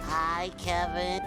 Hi, Kevin.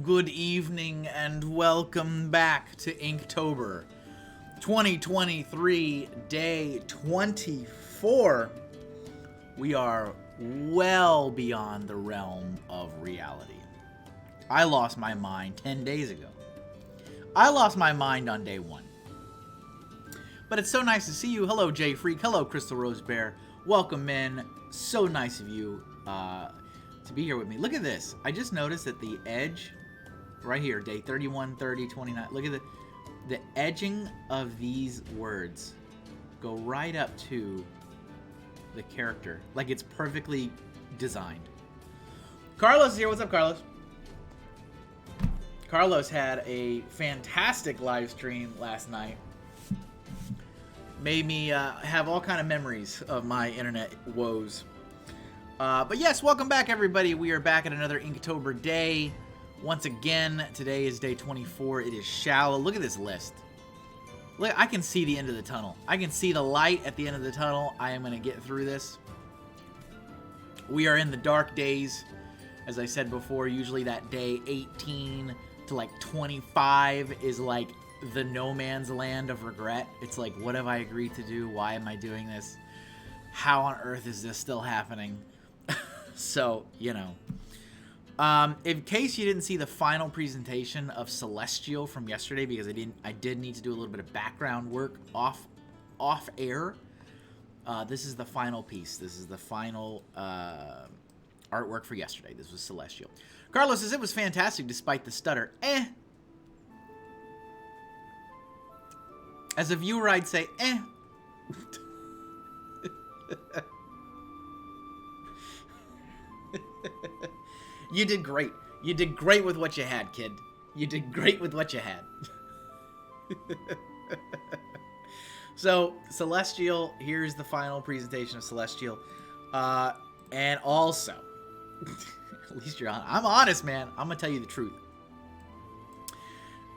Good evening and welcome back to Inktober 2023, day 24. We are well beyond the realm of reality. I lost my mind 10 days ago. I lost my mind on day 1. But it's so nice to see you. Hello, Jay Freak. Hello, Crystal Rose Bear. Welcome in. So nice of you to be here with me. Look at this. I just noticed that the edge right here, day 31, 30, 29. Look at the edging of these words go right up to the character. Like it's perfectly designed. Carlos is here. What's up, Carlos? Carlos had a fantastic live stream last night. Made me have all kind of memories of my internet woes. But yes, welcome back, everybody. We are back at another Inktober day. Once again, today is day 24. It is shallow. Look at this list. Look, I can see the end of the tunnel. I can see the light at the end of the tunnel. I am going to get through this. We are in the dark days. As I said before, usually that day 18 to like 25 is like the no man's land of regret. It's like, what have I agreed to do? Why am I doing this? How on earth is this still happening? So, you know. In case you didn't see the final presentation of Celestial from yesterday, because I did need to do a little bit of background work off air. This is the final piece. This is the final artwork for yesterday. This was Celestial. Carlos says it was fantastic despite the stutter. As a viewer, I'd say You did great. You did great with what you had, kid. You did great with what you had. So, Celestial, here's the final presentation of Celestial. And also, at least you're honest. I'm honest, man. I'm going to tell you the truth.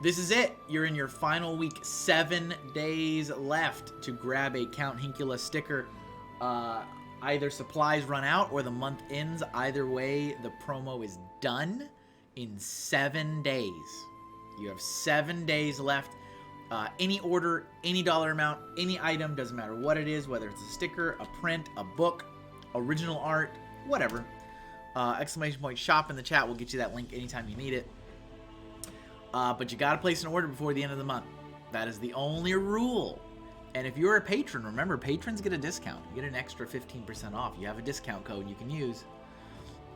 This is it. You're in your final week. 7 days left to grab a Count Hinkula sticker. Either supplies run out or the month ends. Either way, the promo is done in 7 days. You have 7 days left. Any order, any dollar amount, any item, doesn't matter what it is, whether it's a sticker, a print, a book, original art, whatever. Exclamation point shop in the chat will get you that link anytime you need it. But you got to place an order before the end of the month. That is the only rule. And if you're a patron, remember, patrons get a discount. You get an extra 15% off. You have a discount code you can use.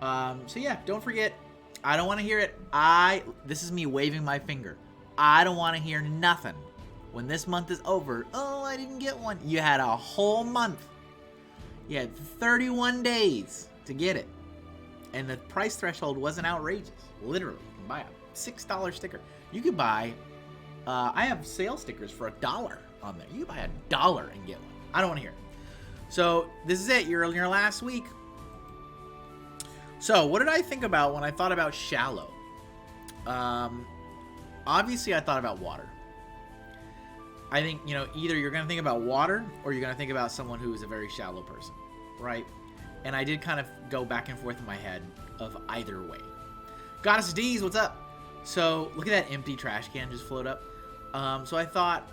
So yeah, don't forget. I don't want to hear it. This is me waving my finger. I don't want to hear nothing. When this month is over, oh, I didn't get one. You had a whole month. You had 31 days to get it. And the price threshold wasn't outrageous. Literally, you can buy a $6 sticker. You could buy, I have sale stickers for $1 on there. You can buy $1 and get one. I don't want to hear it. So this is it. You're in your last week. So what did I think about when I thought about shallow? Obviously I thought about water. I think, you know, either you're going to think about water or you're going to think about someone who is a very shallow person, right? And I did kind of go back and forth in my head of either way. Goddess D's, what's up? So look at that empty trash can just float up. So I thought,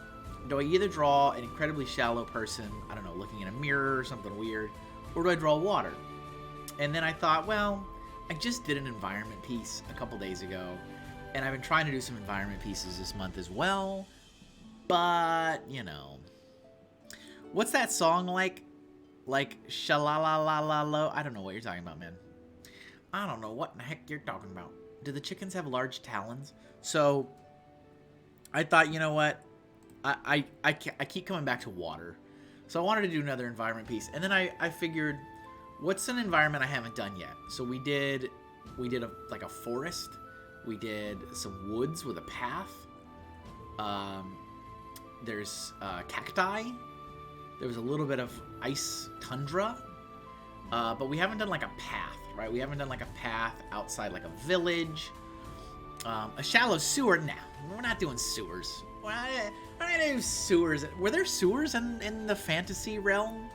do I either draw an incredibly shallow person, I don't know, looking in a mirror or something weird, or do I draw water? And then I thought, well, I just did an environment piece a couple days ago, and I've been trying to do some environment pieces this month as well, but, you know, what's that song like? Like, sha-la-la-la-la-lo? I don't know what you're talking about, man. I don't know what in the heck you're talking about. Do the chickens have large talons? So, I thought, you know what? I keep coming back to water. So I wanted to do another environment piece. And then I figured, what's an environment I haven't done yet? So we did like a forest. We did some woods with a path. There's cacti. There was a little bit of ice tundra. But we haven't done like a path, right? We haven't done like a path outside like a village. A shallow sewer? Nah, we're not doing sewers. We're not gonna do sewers. Were there sewers in the fantasy realm?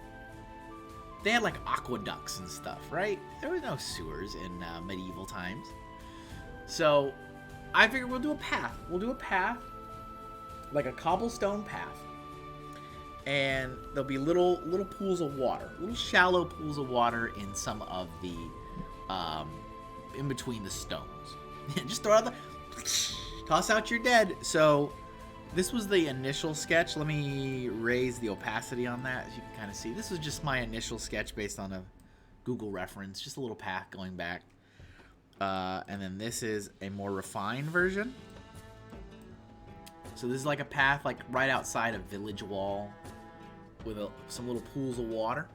They had like aqueducts and stuff, right? There was no sewers in medieval times. So I figured we'll do a path. We'll do a path, like a cobblestone path. And there'll be little pools of water, little shallow pools of water in some of the, in between the stones. Just throw out toss out your dead. So this was the initial sketch. Let me raise the opacity on that, as you can kind of see. This was just my initial sketch based on a Google reference, just a little path going back. And then this is a more refined version. So this is like a path like right outside a village wall with some little pools of water.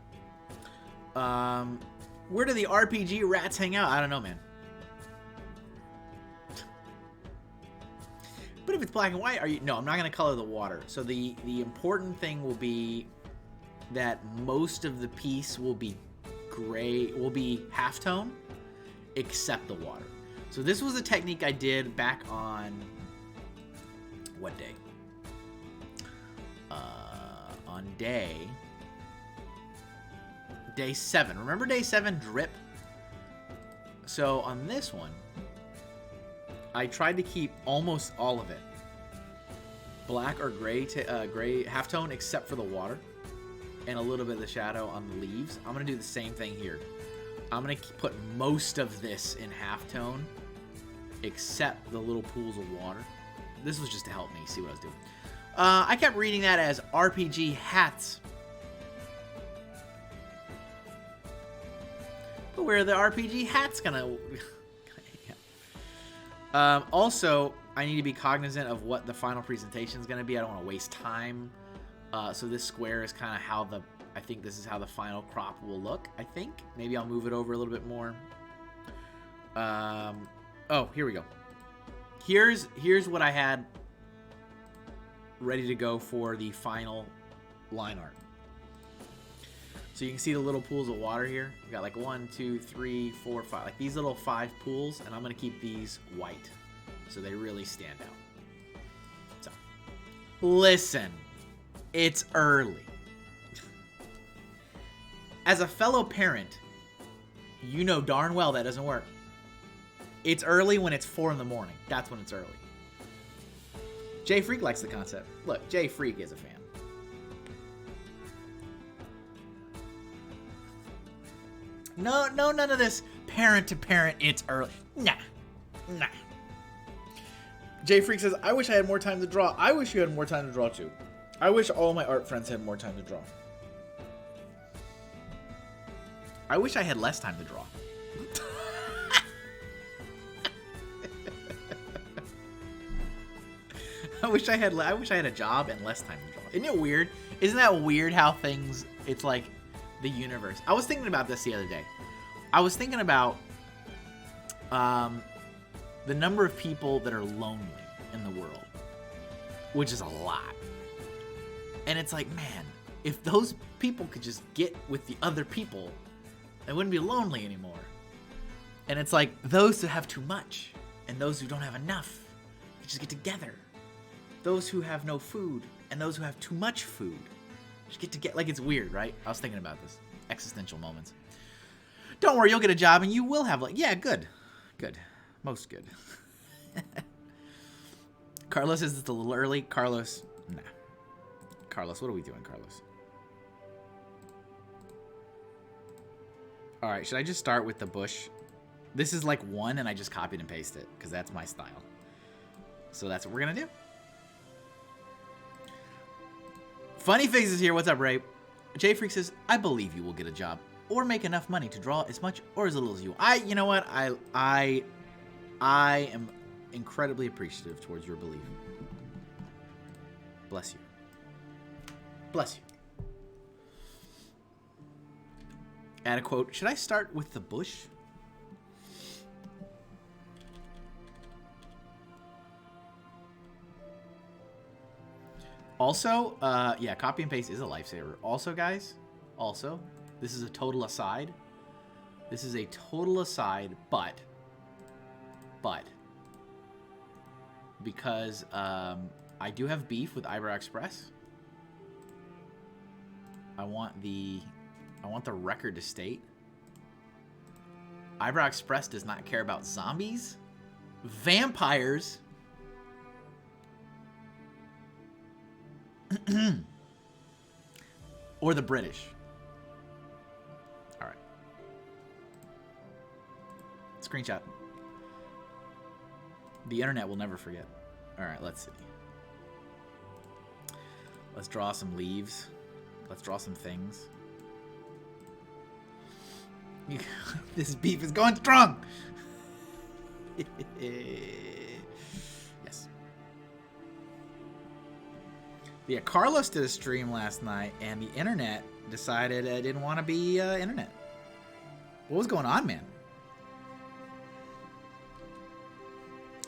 Where do the RPG rats hang out? I don't know, man. But if it's black and white, no, I'm not going to color the water. So the important thing will be that most of the piece will be gray, will be halftone, except the water. So this was a technique I did back on what day? On day 7. Remember day 7 drip? So on this one, I tried to keep almost all of it black or gray, gray halftone, except for the water and a little bit of the shadow on the leaves. I'm gonna do the same thing here. I'm gonna put most of this in halftone, except the little pools of water. This was just to help me see what I was doing. I kept reading that as RPG hats. But where are the RPG hats gonna... Also, I need to be cognizant of what the final presentation is going to be. I don't want to waste time. So this square is kind of how the... I think this is how the final crop will look, I think. Maybe I'll move it over a little bit more. Oh, here we go. Here's what I had ready to go for the final line art. So you can see the little pools of water here. We got like 1, 2, 3, 4, 5. Like these little 5 pools, and I'm going to keep these white so they really stand out. So, listen, it's early. As a fellow parent, you know darn well that doesn't work. It's early when it's 4 in the morning. That's when it's early. Jay Freak likes the concept. Look, Jay Freak is a fan. No, none of this parent to parent, it's early. Nah. Jay Freak says, I wish I had more time to draw. I wish you had more time to draw too. I wish all my art friends had more time to draw. I wish I had less time to draw. I wish I had a job and less time to draw. Isn't it weird? Isn't that weird how things, it's like the universe. I was thinking about this the other day. I was thinking about the number of people that are lonely in the world, which is a lot. And it's like, man, if those people could just get with the other people, they wouldn't be lonely anymore. And it's like those who have too much and those who don't have enough could just get together. Those who have no food and those who have too much food just get together. Like, it's weird, right? I was thinking about this. Existential moments. Don't worry, you'll get a job and you will have, like, yeah, good. Good. Most good. Carlos says it's a little early. Carlos, nah. Carlos, what are we doing, Carlos? All right, should I just start with the bush? This is like 1 and I just copied and pasted it because that's my style. So that's what we're going to do. Funny Faces here. What's up, Ray? Jay Freak says, I believe you will get a job or make enough money to draw as much or as little as you. You know what? I am incredibly appreciative towards your belief. Bless you. Bless you. Add a quote. Should I start with the bush? Also, yeah, copy and paste is a lifesaver. Also, guys, this is a total aside. This is a total aside, but because I do have beef with Eyebrow Express. I want the record to state Eyebrow Express does not care about zombies vampires, or the British? All right. Screenshot. The internet will never forget. All right, let's see. Let's draw some leaves. Let's draw some things. This beef is going strong. Yes. Yeah, Carlos did a stream last night, and the internet decided it didn't want to be internet. What was going on, man?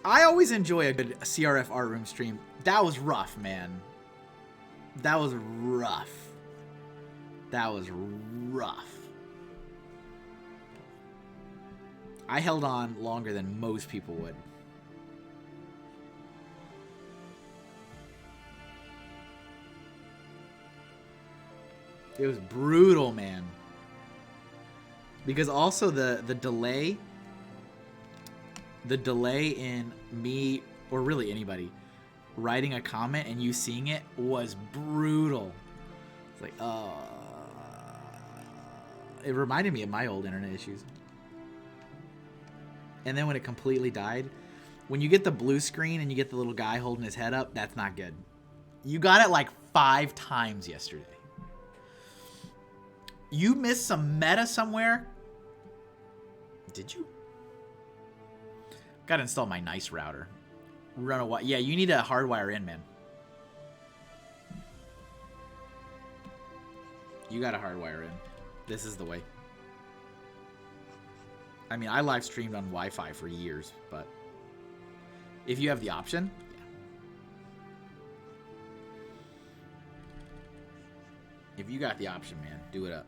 I always enjoy a good CRF art room stream. That was rough, man. That was rough. That was rough. I held on longer than most people would. It was brutal, man. Because also the delay in me, or really anybody, writing a comment and you seeing it was brutal. It's like, it reminded me of my old internet issues. And then when it completely died, when you get the blue screen and you get the little guy holding his head up, that's not good. You got it like 5 times yesterday. You missed some meta somewhere? Did you? Gotta install my nice router. Run a while. Yeah, you need a hardwire in, man. You got a hardwire in. This is the way. I mean, I live streamed on Wi-Fi for years, but if you have the option, yeah. If you got the option, man, do it up.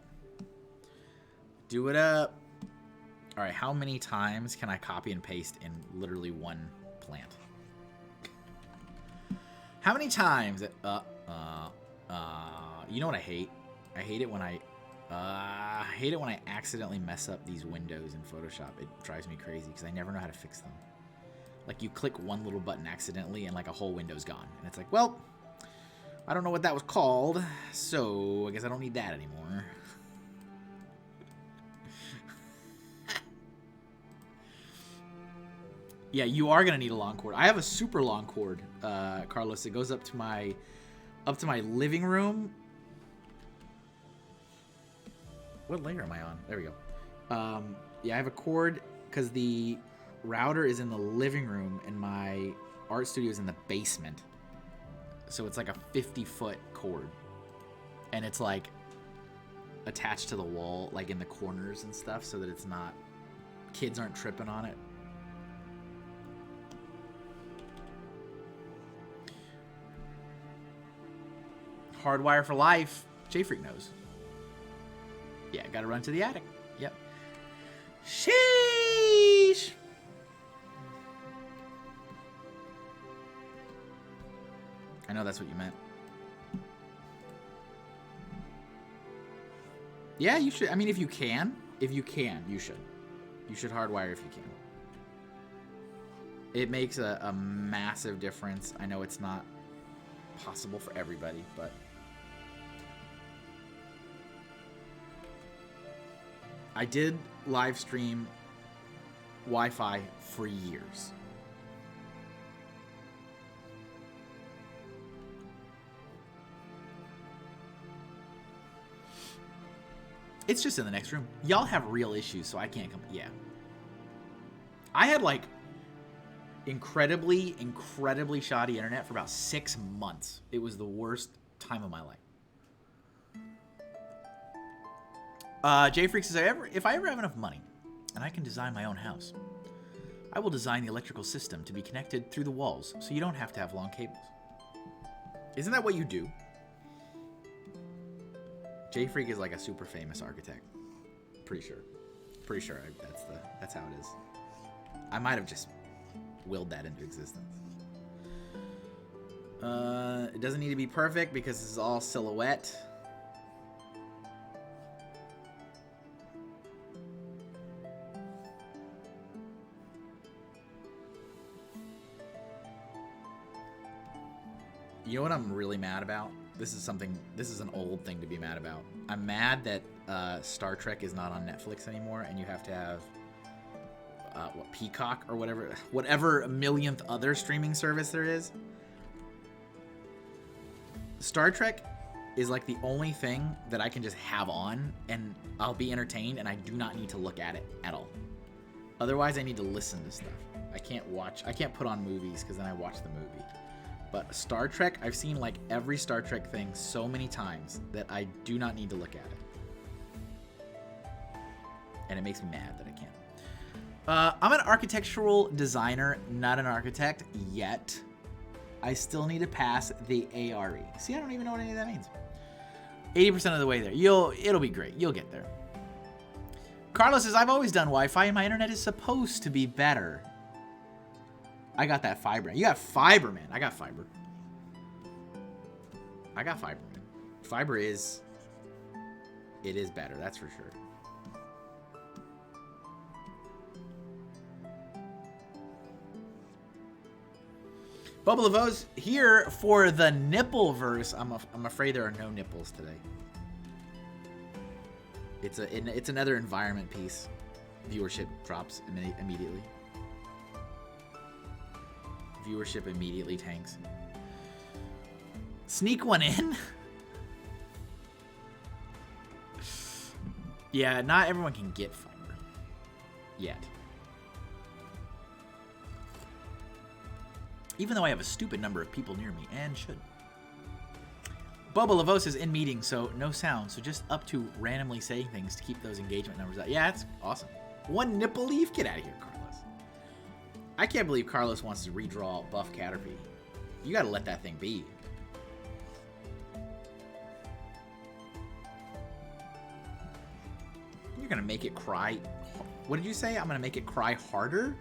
Do it up. All right, how many times can I copy and paste in literally one plant? How many times? You know what I hate? I hate it when I accidentally mess up these windows in Photoshop. It drives me crazy because I never know how to fix them. Like, you click one little button accidentally and like a whole window's gone. And it's like, well, I don't know what that was called, so I guess I don't need that anymore. Yeah, you are gonna need a long cord. I have a super long cord, Carlos. It goes up to my living room. What layer am I on? There we go. Yeah, I have a cord because the router is in the living room and my art studio is in the basement. So it's like a 50-foot cord. And it's like attached to the wall, like in the corners and stuff, so that it's not, kids aren't tripping on it. Hardwire for life. J-Freak knows. Yeah, gotta run to the attic. Yep. Sheesh! I know that's what you meant. Yeah, you should. I mean, if you can, you should. You should hardwire if you can. It makes a massive difference. I know it's not possible for everybody, but I did live stream Wi-Fi for years. It's just in the next room. Y'all have real issues, so I can't come. Yeah. I had like incredibly shoddy internet for about 6 months. It was the worst time of my life. J-Freak says, if I ever have enough money and I can design my own house, I will design the electrical system to be connected through the walls so you don't have to have long cables. Isn't that what you do? J-Freak is like a super famous architect. Pretty sure that's how it is. I might have just willed that into existence. It doesn't need to be perfect because this is all silhouette. You know what I'm really mad about? This is an old thing to be mad about. I'm mad that Star Trek is not on Netflix anymore, and you have to have Peacock or whatever millionth other streaming service there is. Star Trek is like the only thing that I can just have on and I'll be entertained, and I do not need to look at it at all. Otherwise, I need to listen to stuff. I can't put on movies because then I watch the movie. But Star Trek, I've seen like every Star Trek thing so many times that I do not need to look at it. And it makes me mad that I can't. I'm an architectural designer, not an architect yet. I still need to pass the ARE. See, I don't even know what any of that means. 80% of the way there. It'll be great. You'll get there. Carlos says, I've always done Wi-Fi and my internet is supposed to be better. I got that fiber. You got fiber, man. I got fiber. I got fiber, man. Fiber is better. That's for sure. Bubble of O's here for the nipple verse. I'm afraid there are no nipples today. It's another environment piece. Viewership drops immediately. Viewership immediately tanks. Sneak one in. Yeah, not everyone can get fiber yet. Even though I have a stupid number of people near me, and should. Bubba Lavos is in meetings, so no sound. So just up to randomly saying things to keep those engagement numbers up. Yeah, that's awesome. One nipple leaf? Get out of here, Carlos. I can't believe Carlos wants to redraw Buff Caterpie. You gotta let that thing be. You're gonna make it cry. What did you say? I'm gonna make it cry harder?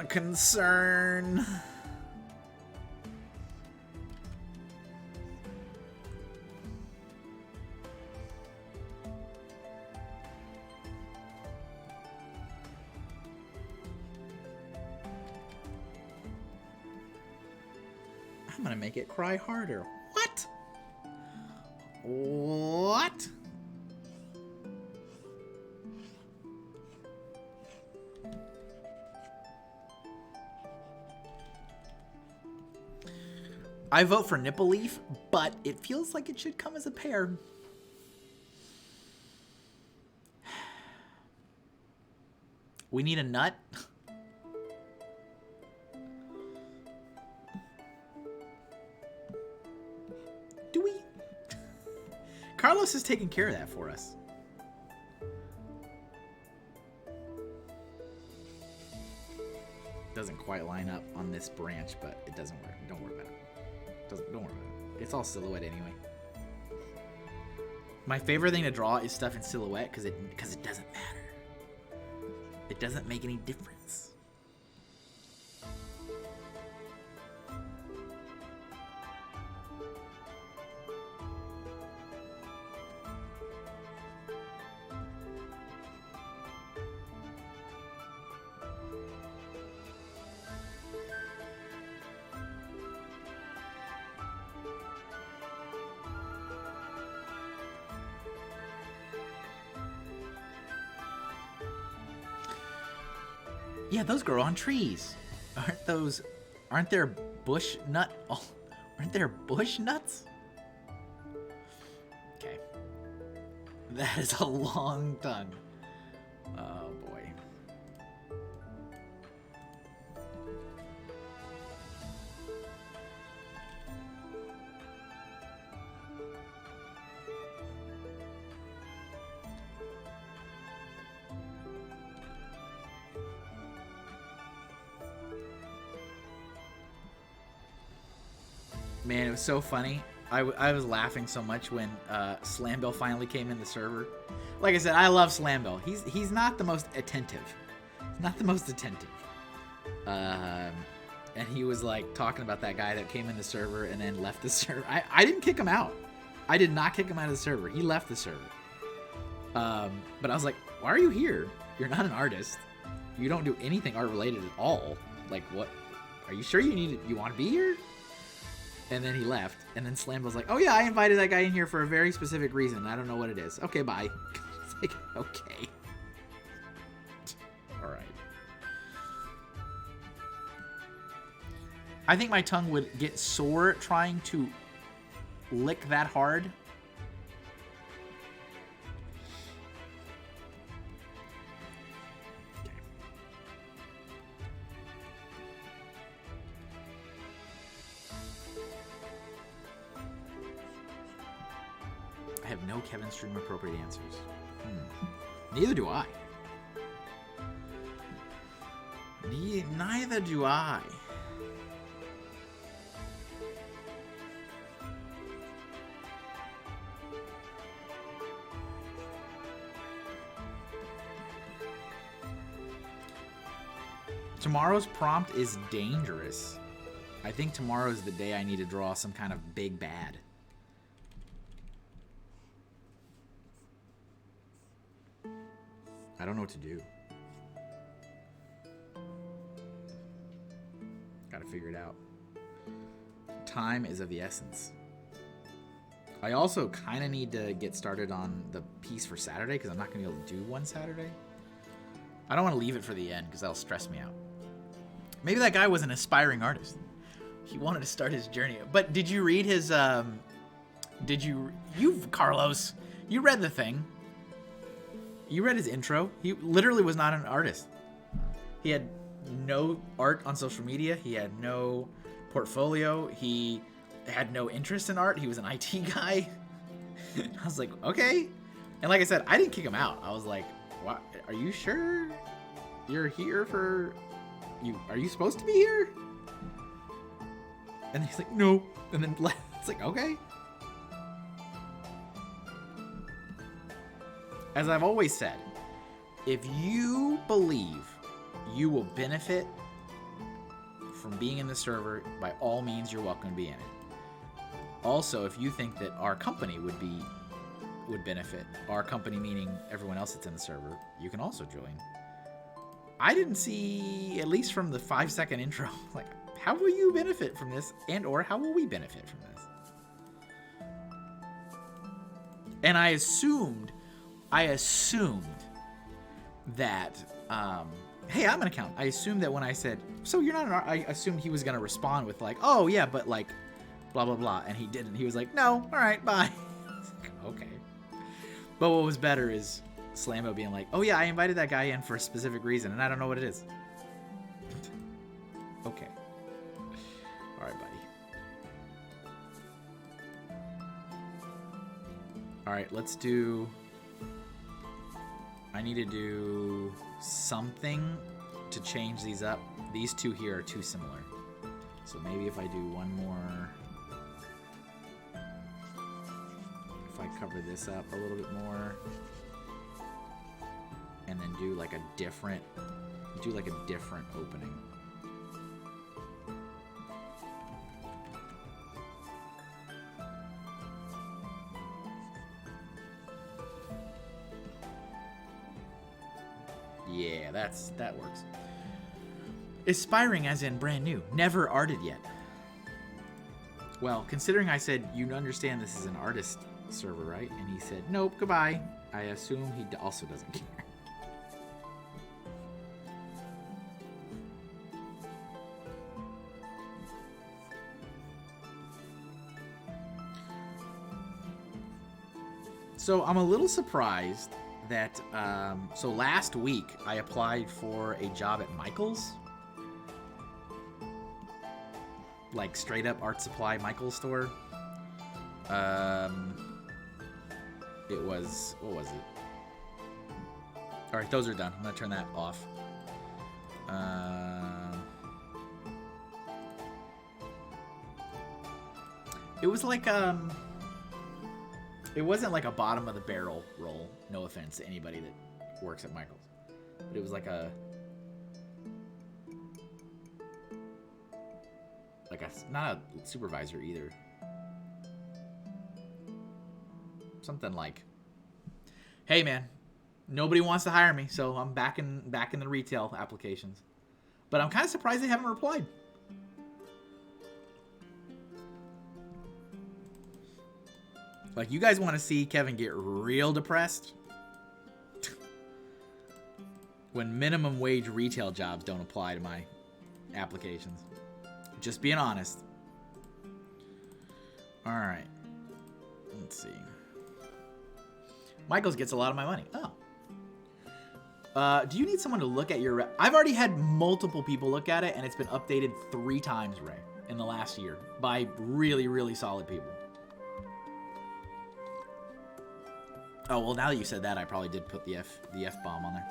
Concern. I'm gonna make it cry harder. What? What? I vote for Nipple Leaf, but it feels like it should come as a pair. We need a nut. Do we? Carlos is taking care of that for us. Doesn't quite line up on this branch, but it doesn't work. Don't worry about it. Don't worry about it. It's all silhouette anyway. My favorite thing to draw is stuff in silhouette because it doesn't matter. It doesn't make any difference. Yeah, those grow on trees. Aren't there bush nut? Oh, aren't there bush nuts? Okay. That is a long tongue. Oh boy. Man, it was so funny. I was laughing so much when Slambill finally came in the server. Like I said, I love Slambill. He's not the most attentive. Not the most attentive. And he was like talking about that guy that came in the server and then left the server. I didn't kick him out. I did not kick him out of the server. He left the server. But I was like, why are you here? You're not an artist. You don't do anything art related at all. Like, what? Are you sure you want to be here? And then he left. And then Slam was like, oh yeah, I invited that guy in here for a very specific reason. I don't know what it is. Okay, bye. It's like, okay. All right. I think my tongue would get sore trying to lick that hard. I have no Kevin Stream appropriate answers. Neither do I. Neither do I. Tomorrow's prompt is dangerous. I think tomorrow's the day I need to draw some kind of big bad. I don't know what to do. Gotta figure it out. Time is of the essence. I also kind of need to get started on the piece for Saturday because I'm not going to be able to do one Saturday. I don't want to leave it for the end because that'll stress me out. Maybe that guy was an aspiring artist. He wanted to start his journey. But did you read his, Carlos, you read the thing. You read his intro. He literally was not an artist. He had no art on social media. He had no portfolio. He had no interest in art. He was an IT guy. I was like, okay. And like I said, I didn't kick him out. I was like, what? Are you sure you're here for... Are you supposed to be here? And he's like, no. And then it's like, okay. As I've always said, if you believe you will benefit from being in the server, by all means, you're welcome to be in it. Also, if you think that our company would benefit, our company meaning everyone else that's in the server, you can also join. I didn't see, at least from the 5-second intro, like, how will you benefit from this, and or how will we benefit from this? And I assumed that, hey, I'm an accountant. I assumed that when I said, so you're not an art, I assumed he was going to respond with like, oh yeah, but like, blah, blah, blah. And he didn't. He was like, no, all right, bye. Like, okay. But what was better is Slambo being like, oh yeah, I invited that guy in for a specific reason, and I don't know what it is. Okay. All right, buddy. All right, let's do... I need to do something to change these up. These two here are too similar. So maybe if I do one more... If I cover this up a little bit more... And then do like a different opening. Yeah, that works. Aspiring as in brand new, never arted yet. Well, considering I said you understand this is an artist server, right? And he said, nope, goodbye. I assume he also doesn't care. So I'm a little surprised that, so last week I applied for a job at Michael's. Like straight up art supply Michael's store. It was, what was it? All right, those are done. I'm gonna turn that off. It was like, it wasn't like a bottom of the barrel roll. No offense to anybody that works at Michael's. But it was like a... not a supervisor either. Something like, hey man, nobody wants to hire me, so I'm back in the retail applications. But I'm kind of surprised they haven't replied. Like, you guys want to see Kevin get real depressed? When minimum wage retail jobs don't apply to my applications. Just being honest. Alright. Let's see. Michaels gets a lot of my money. Oh. Do you need someone to look at your... I've already had multiple people look at it, and it's been updated 3 times, Ray, in the last year. By really, really solid people. Oh, well, now that you said that, I probably did put the F-bomb on there.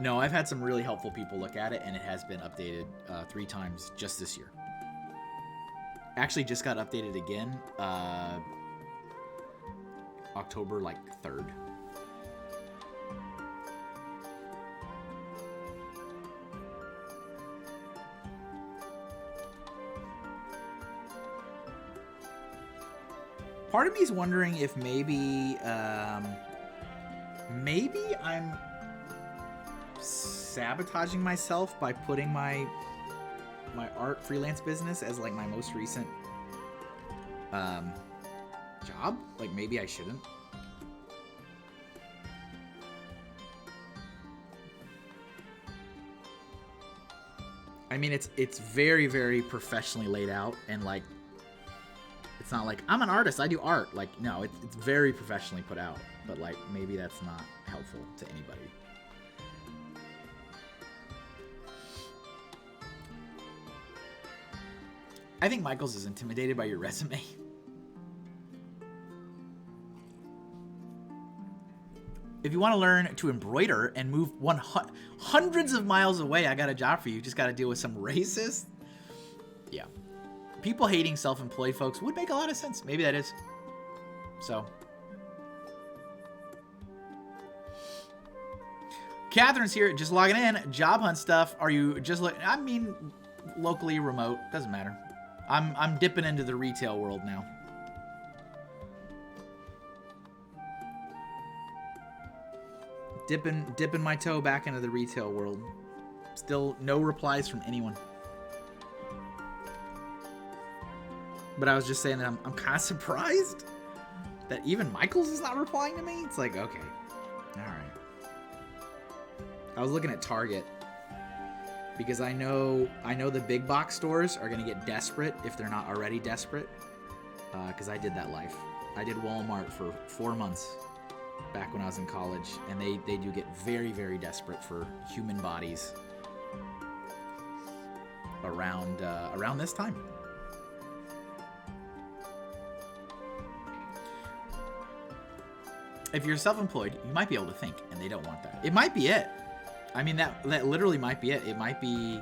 No, I've had some really helpful people look at it, and it has been updated 3 times just this year. Actually, just got updated again October, like, 3rd. Part of me is wondering if maybe I'm sabotaging myself by putting my art freelance business as like my most recent job. Like, maybe I shouldn't. I mean, it's very, very professionally laid out, and like, it's not like I'm an artist, I do art. Like, no, it's very professionally put out, but like, maybe that's not helpful to anybody. I think Michaels is intimidated by your resume. If you want to learn to embroider and move hundreds of miles away, I got a job for you. You just got to deal with some racist. Yeah. People hating self-employed folks would make a lot of sense. Maybe that is. So. Catherine's here, just logging in. Job hunt stuff. Are you just I mean, locally, remote. Doesn't matter. I'm dipping into the retail world now. Dipping my toe back into the retail world. Still no replies from anyone. But I was just saying that I'm kind of surprised that even Michaels is not replying to me. It's like, okay. All right. I was looking at Target because I know the big box stores are going to get desperate if they're not already desperate. Because I did that life. I did Walmart for 4 months back when I was in college, and they do get very, very desperate for human bodies around this time. If you're self-employed, you might be able to think, and they don't want that. It might be it. I mean, that literally might be it. It might be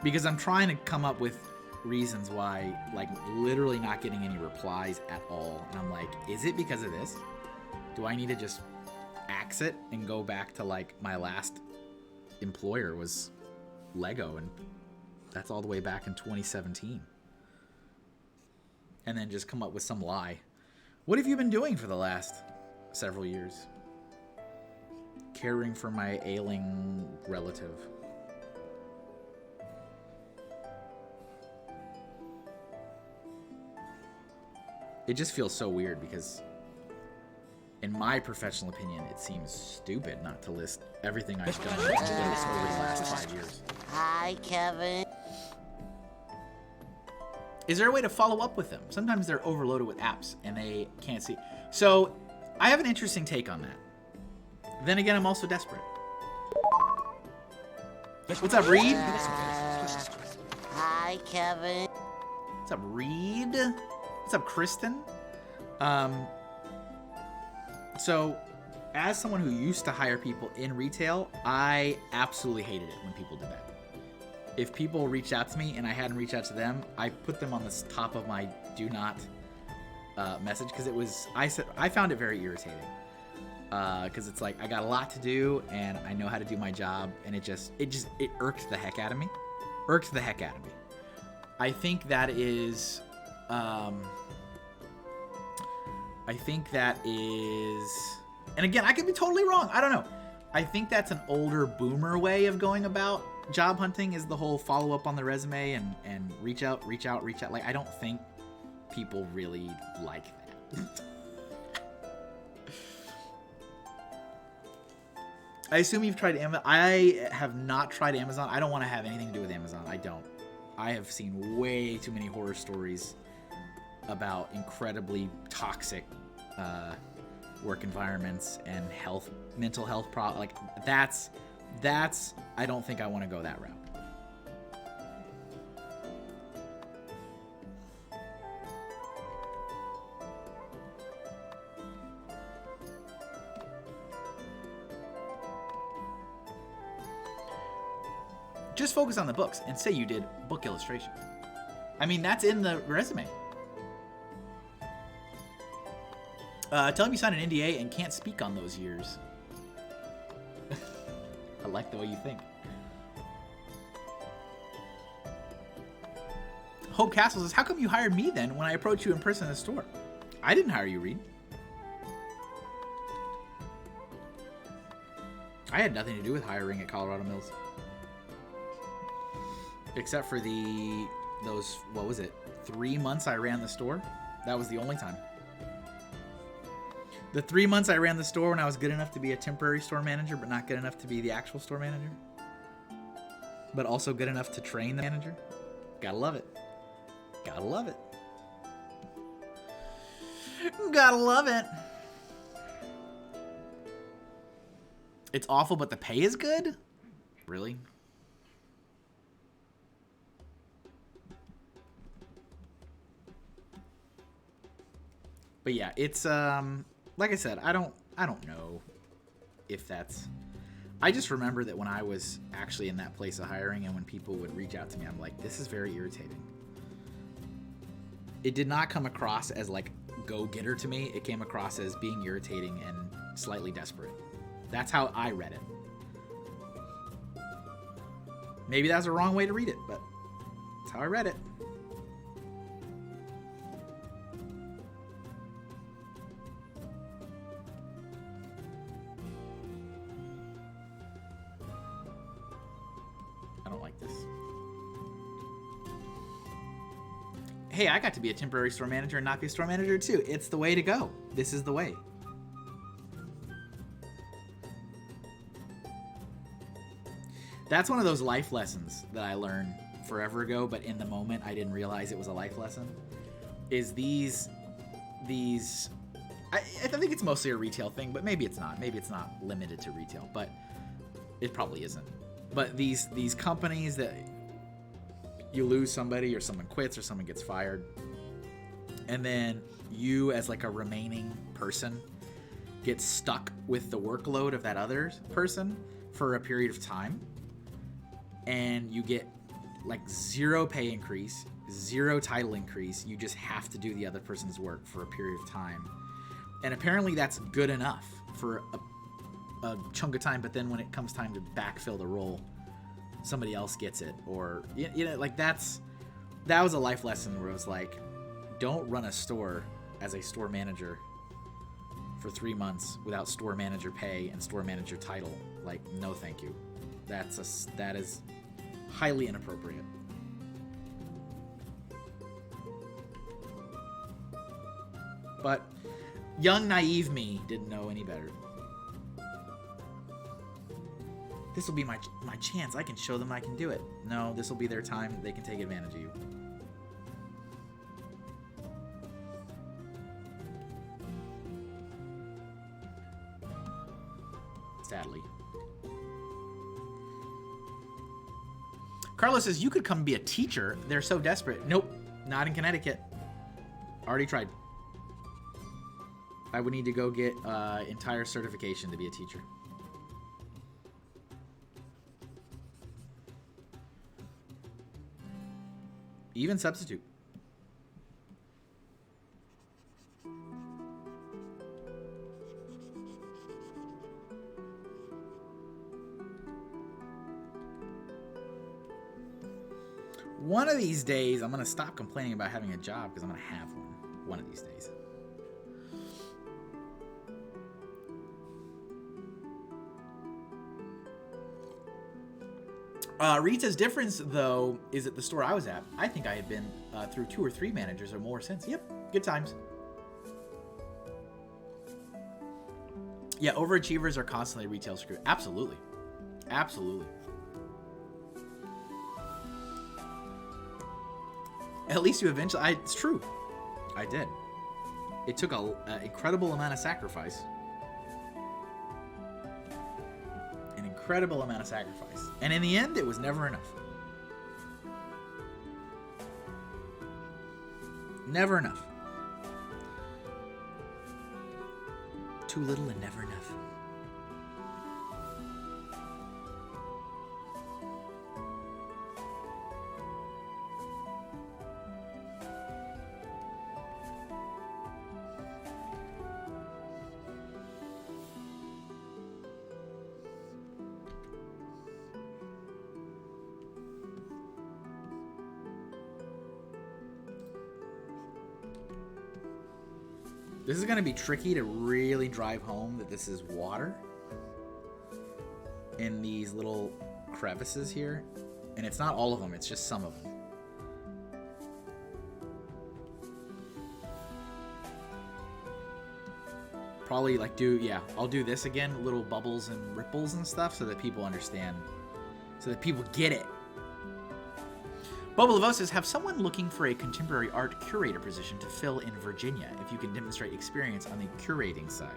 because I'm trying to come up with reasons why, like, literally not getting any replies at all. And I'm like, is it because of this? Do I need to just axe it and go back to, like, my last employer was Lego, and that's all the way back in 2017. And then just come up with some lie. What have you been doing for the last several years? Caring for my ailing relative. It just feels so weird because in my professional opinion, it seems stupid not to list everything I've done over the last 5 years. Hi, Kevin. Is there a way to follow up with them? Sometimes they're overloaded with apps and they can't see. So I have an interesting take on that. Then again, I'm also desperate. What's up, Reed? Hi, Kevin. What's up, Reed? What's up, Kristen? So, as someone who used to hire people in retail, I absolutely hated it when people did that. If people reached out to me and I hadn't reached out to them, I put them on the top of my do not message because I found it very irritating. Because it's like I got a lot to do and I know how to do my job, and it irked the heck out of me. I think that is and again, I could be totally wrong. I don't know. I think that's an older boomer way of going about job hunting, is the whole follow up on the resume and reach out. Like, I don't think people really like that. I assume you've tried Amazon. I have not tried Amazon. I don't want to have anything to do with Amazon. I don't. I have seen way too many horror stories about incredibly toxic work environments and mental health problems. Like that's. I don't think I want to go that route. Just focus on the books and say you did book illustration. I mean, that's in the resume. Tell them you signed an NDA and can't speak on those years. I like the way you think. Hope Castle says, how come you hired me then when I approached you in person in the store? I didn't hire you, Reed. I had nothing to do with hiring at Colorado Mills. Except for those, what was it, 3 months I ran the store? That was the only time. The 3 months I ran the store when I was good enough to be a temporary store manager, but not good enough to be the actual store manager. But also good enough to train the manager. Gotta love it. Gotta love it. Gotta love it. It's awful, but the pay is good? Really? But yeah, it's like I said, I don't know if that's. I just remember that when I was actually in that place of hiring and when people would reach out to me, I'm like, this is very irritating. It did not come across as like go-getter to me. It came across as being irritating and slightly desperate. That's how I read it. Maybe that's the wrong way to read it, but that's how I read it. I don't like this. Hey, I got to be a temporary store manager and not be a store manager too. It's the way to go. This is the way. That's one of those life lessons that I learned forever ago, but in the moment I didn't realize it was a life lesson. Is these I think it's mostly a retail thing, but maybe it's not. Maybe it's not limited to retail, but it probably isn't. But these companies that you lose somebody or someone quits or someone gets fired, and then you as like a remaining person get stuck with the workload of that other person for a period of time, and you get like zero pay increase, zero title increase. You just have to do the other person's work for a period of time. And apparently that's good enough for a chunk of time, but then when it comes time to backfill the role, somebody else gets it. Or, you know, like that was a life lesson where it was like, don't run a store as a store manager for 3 months without store manager pay and store manager title. Like, no thank you. That is highly inappropriate. But young, naive me didn't know any better. This will be my chance. I can show them I can do it. No, this will be their time. They can take advantage of you. Sadly. Carlos says, you could come be a teacher. They're so desperate. Nope, not in Connecticut. Already tried. I would need to go get entire certification to be a teacher. Even substitute. One of these days, I'm going to stop complaining about having a job because I'm going to have one of these days. Rita's difference, though, is at the store I was at. I think I had been through 2 or 3 managers or more since. Yep, good times. Yeah, overachievers are constantly retail screwed. Absolutely. Absolutely. At least you eventually... it's true. I did. It took an incredible amount of sacrifice. An incredible amount of sacrifice. And in the end, it was never enough. Never enough. Too little and never enough. This is going to be tricky to really drive home that this is water in these little crevices here. And it's not all of them, it's just some of them. Probably like I'll do this again, little bubbles and ripples and stuff so that people understand, so that people get it. Bubble of says, have someone looking for a contemporary art curator position to fill in Virginia if you can demonstrate experience on the curating side.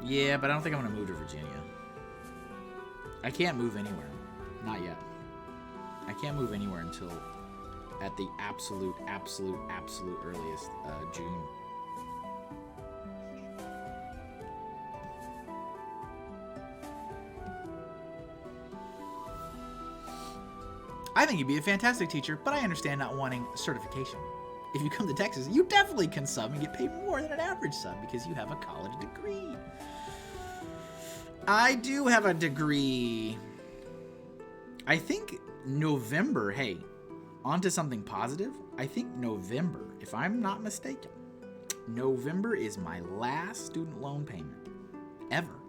Yeah, but I don't think I'm going to move to Virginia. I can't move anywhere. Not yet. I can't move anywhere until at the absolute earliest, June. I think you'd be a fantastic teacher, but I understand not wanting certification. If you come to Texas, you definitely can sub and get paid more than an average sub because you have a college degree. I do have a degree. I think November, hey, on to something positive. I think November, if I'm not mistaken, November is my last student loan payment ever.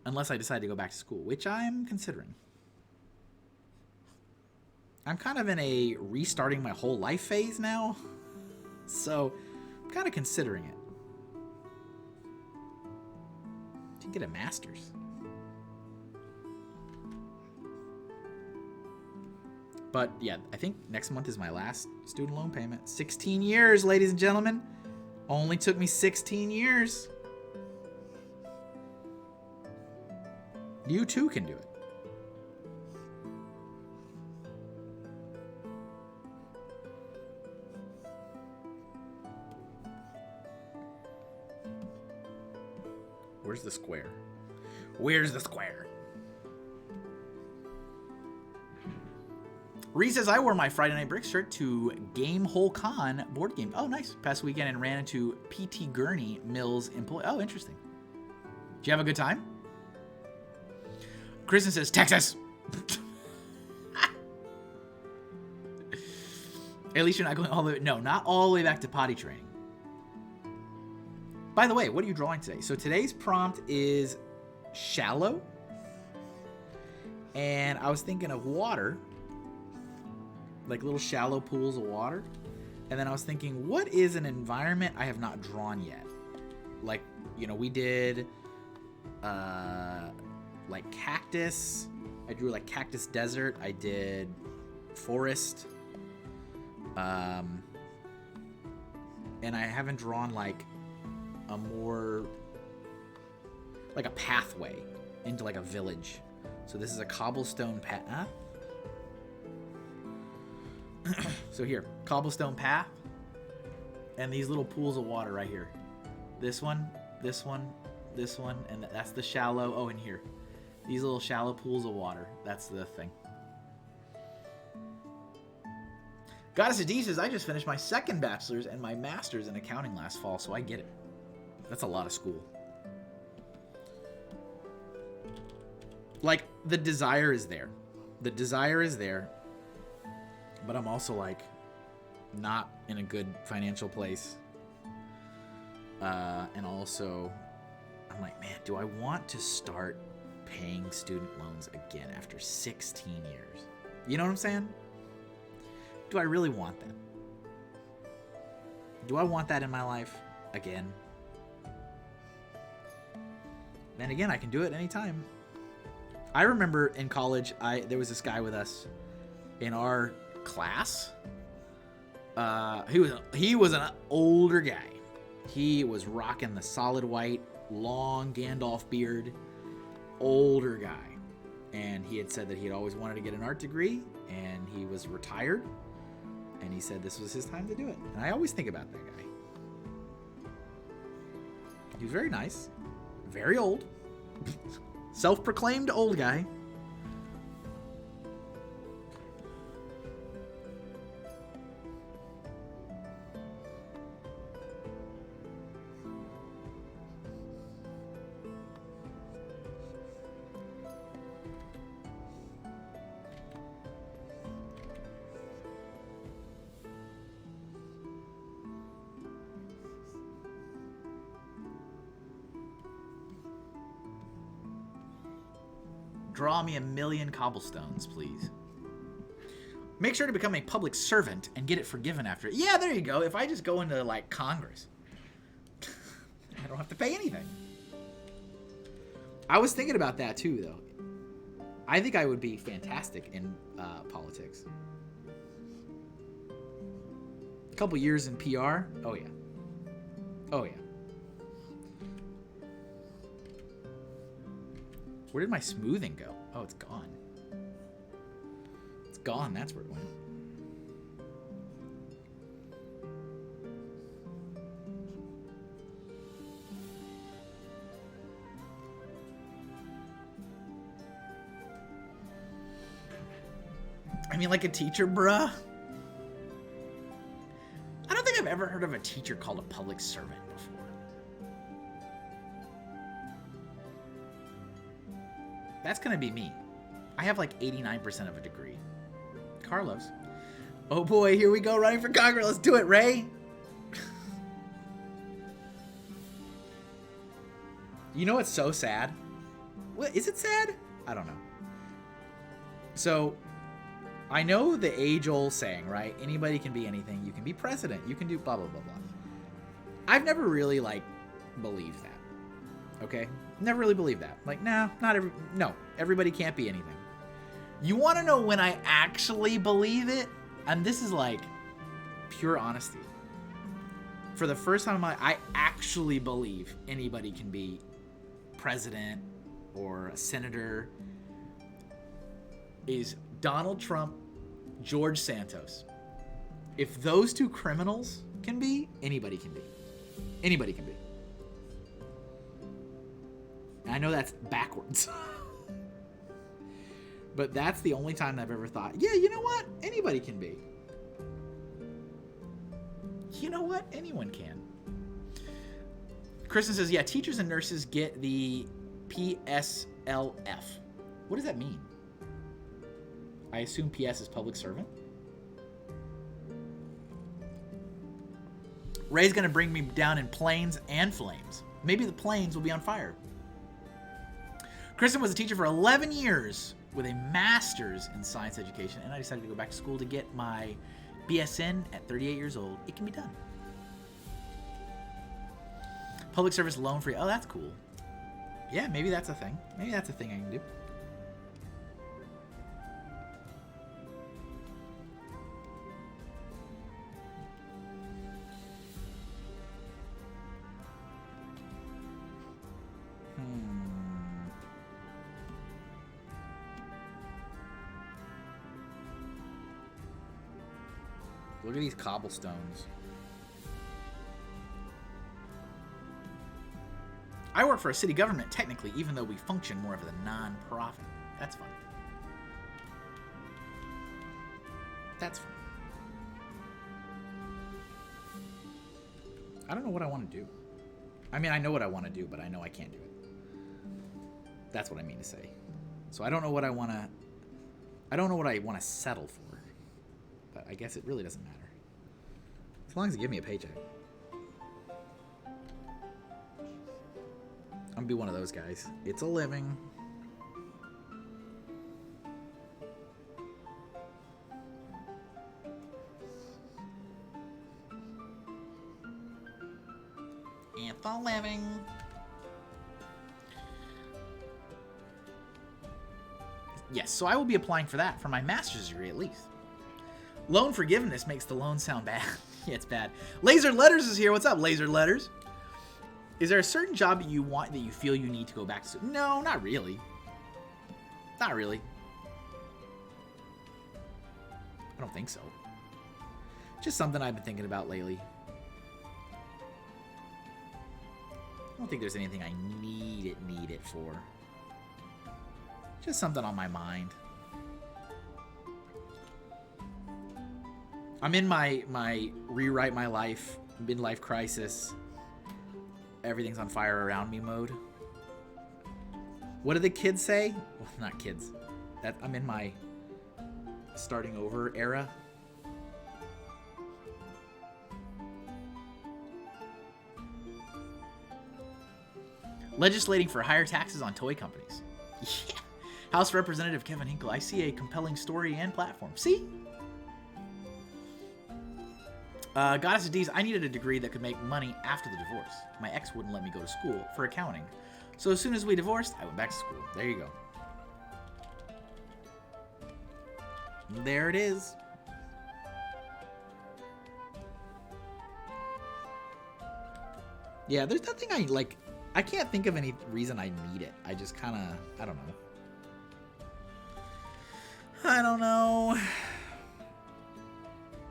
Unless I decide to go back to school, which I'm considering. I'm kind of in a restarting my whole life phase now, so I'm kind of considering it. To get a master's. But yeah, I think next month is my last student loan payment. 16 years, ladies and gentlemen. Only took me 16 years. You too can do it. Where's the square? Where's the square? Reese says, I wore my Friday Night Bricks shirt to Game Hole Con board game. Oh, nice. Past weekend and ran into P.T. Gurney Mills employee. Oh, interesting. Did you have a good time? Kristen says, Texas. At least you're not going all the way. No, not all the way back to potty training. By the way, what are you drawing today? So today's prompt is shallow. And I was thinking of water. Like little shallow pools of water. And then I was thinking, what is an environment I have not drawn yet? Like, you know, we did like cactus. I drew like cactus desert. I did forest. And I haven't drawn like a more like a pathway into like a village. So this is a cobblestone path. Huh? So here, cobblestone path, and these little pools of water right here. This one, this one, this one, and that's the shallow. Oh, and here, these little shallow pools of water. That's the thing. Goddess D says, I just finished my second bachelor's and my master's in accounting last fall, so I get it. That's a lot of school. Like, the desire is there. The desire is there. But I'm also, like, not in a good financial place. And also, I'm like, man, do I want to start paying student loans again after 16 years? You know what I'm saying? Do I really want that? Do I want that in my life again? then again, I can do it anytime. I remember in college, there was this guy with us in our class. He was an older guy. He was rocking the solid white, long Gandalf beard, older guy. And he had said that he had always wanted to get an art degree, and he was retired. And he said this was his time to do it. And I always think about that guy. He was very nice, very old, self-proclaimed old guy. Draw me 1,000,000 cobblestones, please. Make sure to become a public servant and get it forgiven after. Yeah, there you go. If I just go into, like, Congress, I don't have to pay anything. I was thinking about that, too, though. I think I would be fantastic in politics. A couple years in PR. Oh, yeah. Oh, yeah. Where did my smoothing go? Oh, it's gone. It's gone. That's where it went. I mean, like a teacher, bruh? I don't think I've ever heard of a teacher called a public servant before. That's going to be me. I have like 89% of a degree. Carlos. Oh boy, here we go, running for Congress. Let's do it, Ray. You know what's so sad? What, is it sad? I don't know. So, I know the age-old saying, right? Anybody can be anything. You can be president. You can do blah, blah, blah, blah. I've never really, like, believed that. Okay? Never really believed that. Like, no, everybody can't be anything. You want to know when I actually believe it? And this is like pure honesty. For the first time in my life, I actually believe anybody can be president or a senator. Is Donald Trump, George Santos. If those two criminals can be, anybody can be. Anybody can be. I know that's backwards. But that's the only time I've ever thought, yeah, you know what? Anybody can be. You know what? Anyone can. Kristen says, yeah, teachers and nurses get the PSLF. What does that mean? I assume PS is public servant. Ray's going to bring me down in planes and flames. Maybe the planes will be on fire. Kristen was a teacher for 11 years with a master's in science education, and I decided to go back to school to get my BSN at 38 years old. It can be done. Public service loan free. Oh, that's cool. Yeah, maybe that's a thing. Maybe that's a thing I can do. Look at these cobblestones. I work for a city government, technically, even though we function more of a non-profit. That's fun. That's fun. I don't know what I want to do. I mean, I know what I want to do, but I know I can't do it. That's what I mean to say. So I don't know what I want to... I don't know what I want to settle for. But I guess it really doesn't matter. As long as they give me a paycheck. I'm gonna be one of those guys. It's a living. It's a living. Yes, so I will be applying for that for my master's degree at least. Loan forgiveness makes the loan sound bad. Yeah, it's bad. Laser Letters is here. What's up, Laser Letters? Is there a certain job that you want that you feel you need to go back to? No, not really. Not really. I don't think so. Just something I've been thinking about lately. I don't think there's anything I need it for. Just something on my mind. I'm in my rewrite my life, midlife crisis, everything's on fire around me mode. What do the kids say? Well, not kids. I'm in my starting over era. Legislating for higher taxes on toy companies. Yeah. House Representative Kevin Hinkle, I see a compelling story and platform. See? Goddess of D's, I needed a degree that could make money after the divorce. My ex wouldn't let me go to school for accounting. So as soon as we divorced, I went back to school. There you go. There it is. Yeah, there's nothing I like. I can't think of any reason I need it. I just kind of, I don't know. I don't know.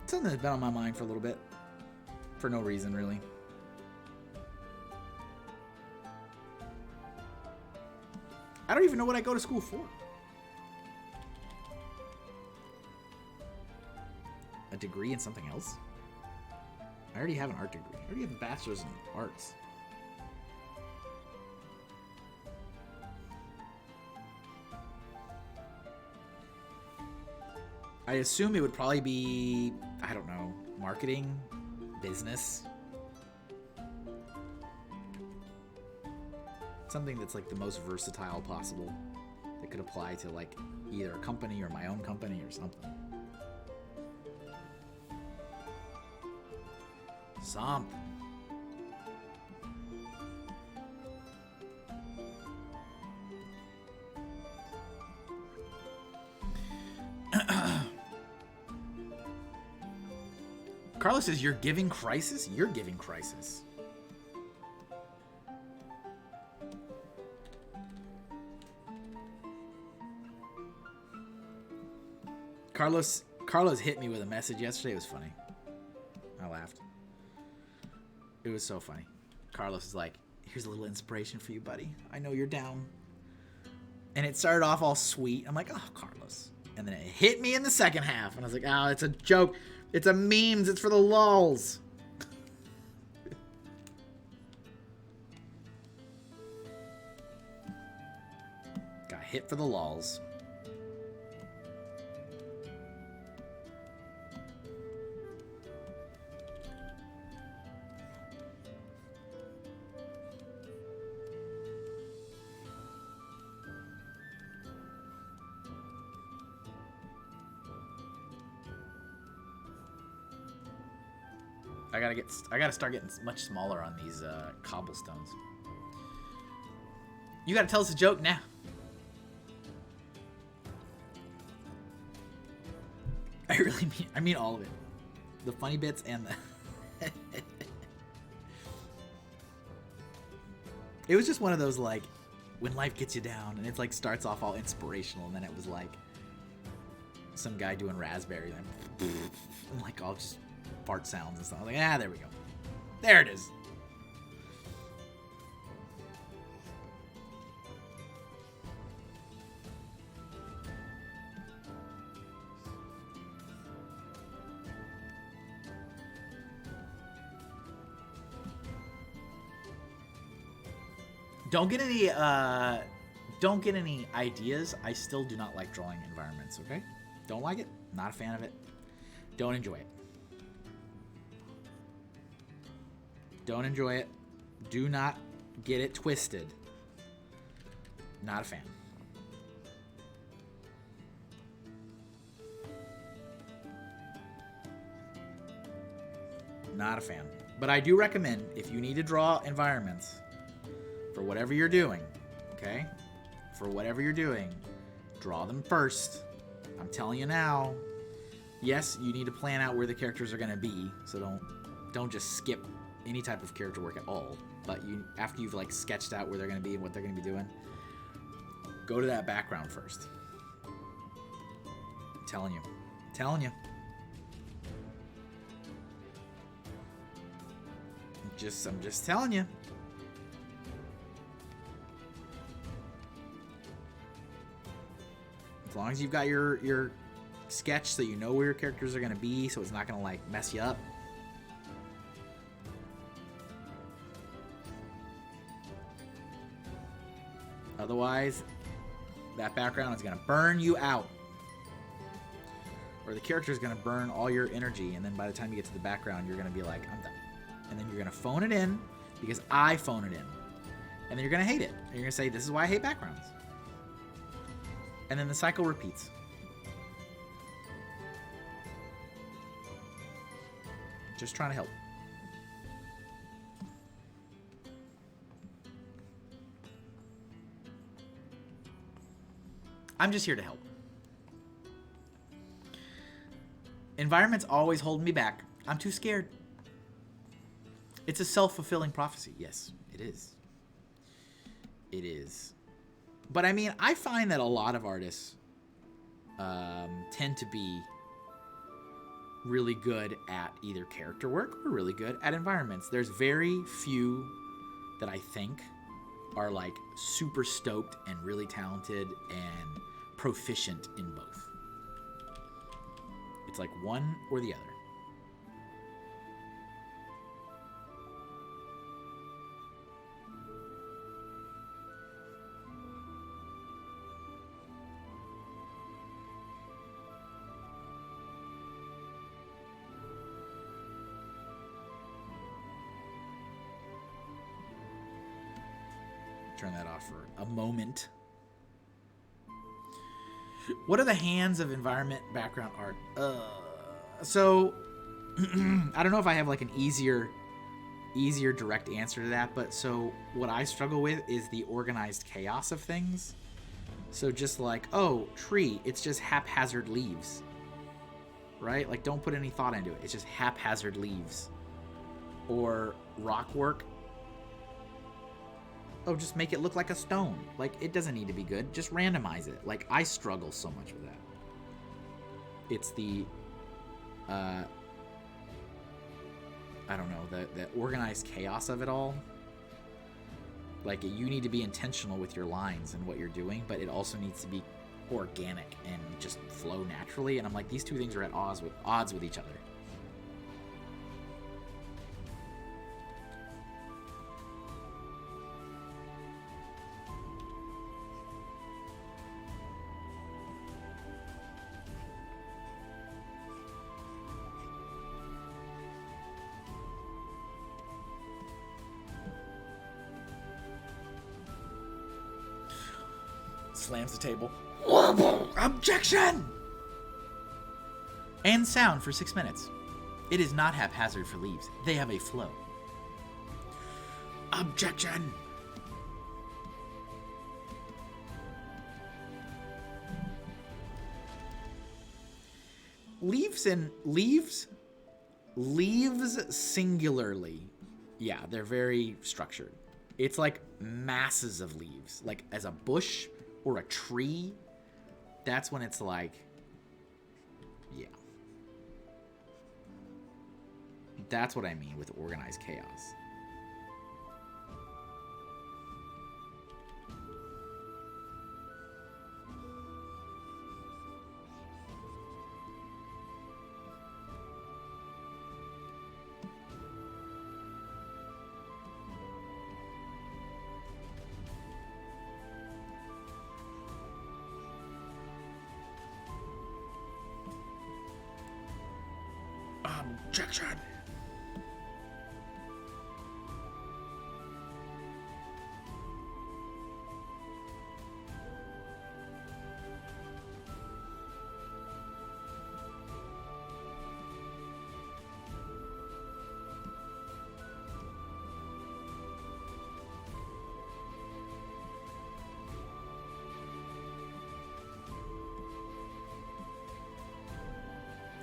Something that's been on my mind for a little bit. For no reason, really. I don't even know what I go to school for. A degree in something else? I already have an art degree. I already have a bachelor's in arts. I assume it would probably be, I don't know, marketing, business. Something that's like the most versatile possible. That could apply to like either a company or my own company or something. Something. Carlos says, you're giving crisis? You're giving crisis. Carlos hit me with a message yesterday. It was funny. I laughed. It was so funny. Carlos is like, here's a little inspiration for you, buddy. I know you're down. And it started off all sweet. I'm like, oh, Carlos. And then it hit me in the second half. And I was like, oh, it's a joke. It's a memes. It's for the lulz. Got hit for the lulz. I gotta start getting much smaller on these cobblestones. You gotta tell us a joke now. I mean all of it. The funny bits and the It was just one of those like when life gets you down and it's like starts off all inspirational and then it was like some guy doing raspberry and like all just fart sounds and stuff. I was like, there we go. There it is. Don't get any ideas. I still do not like drawing environments, okay? Don't like it. Not a fan of it. Don't enjoy it. Don't enjoy it. Do not get it twisted. Not a fan. Not a fan. But I do recommend, if you need to draw environments for whatever you're doing, okay? For whatever you're doing, Draw them first. I'm telling you now. Yes, you need to plan out where the characters are going to be, so don't just skip any type of character work at all. But after you've like sketched out where they're going to be and what they're going to be doing, go to that background first. I'm telling you. I'm just telling you. As long as you've got your sketch so you know where your characters are going to be, so it's not going to like mess you up. Otherwise, that background is going to burn you out. Or the character is going to burn all your energy, and then by the time you get to the background, you're going to be like, I'm done. And then you're going to phone it in, because I phone it in. And then you're going to hate it. And you're going to say, this is why I hate backgrounds. And then the cycle repeats. Just trying to help. I'm just here to help. Environments always hold me back. I'm too scared. It's a self-fulfilling prophecy. Yes, it is. It is. But I mean, I find that a lot of artists tend to be really good at either character work or really good at environments. There's very few that I think are like super stoked and really talented and proficient in both. It's like one or the other. Turn that off for a moment. What are the hands of environment background art? So I don't know if I have like an easier direct answer to that, but so what I struggle with is the organized chaos of things. So just like, oh, tree, it's just haphazard leaves, right? Like don't put any thought into it. It's just haphazard leaves. Or rock work. Oh, just make it look like a stone. Like, it doesn't need to be good. Just randomize it. Like, I struggle so much with that. It's the, I don't know, the organized chaos of it all. Like, you need to be intentional with your lines and what you're doing, but it also needs to be organic and just flow naturally. And I'm like, these two things are at odds with each other. Slams the table. Objection! And sound for 6 minutes. It is not haphazard for leaves. They have a flow. Objection! Leaves singularly. Yeah, they're very structured. It's like masses of leaves. Like as a bush or a tree, that's when it's like, yeah. That's what I mean with organized chaos. Objection.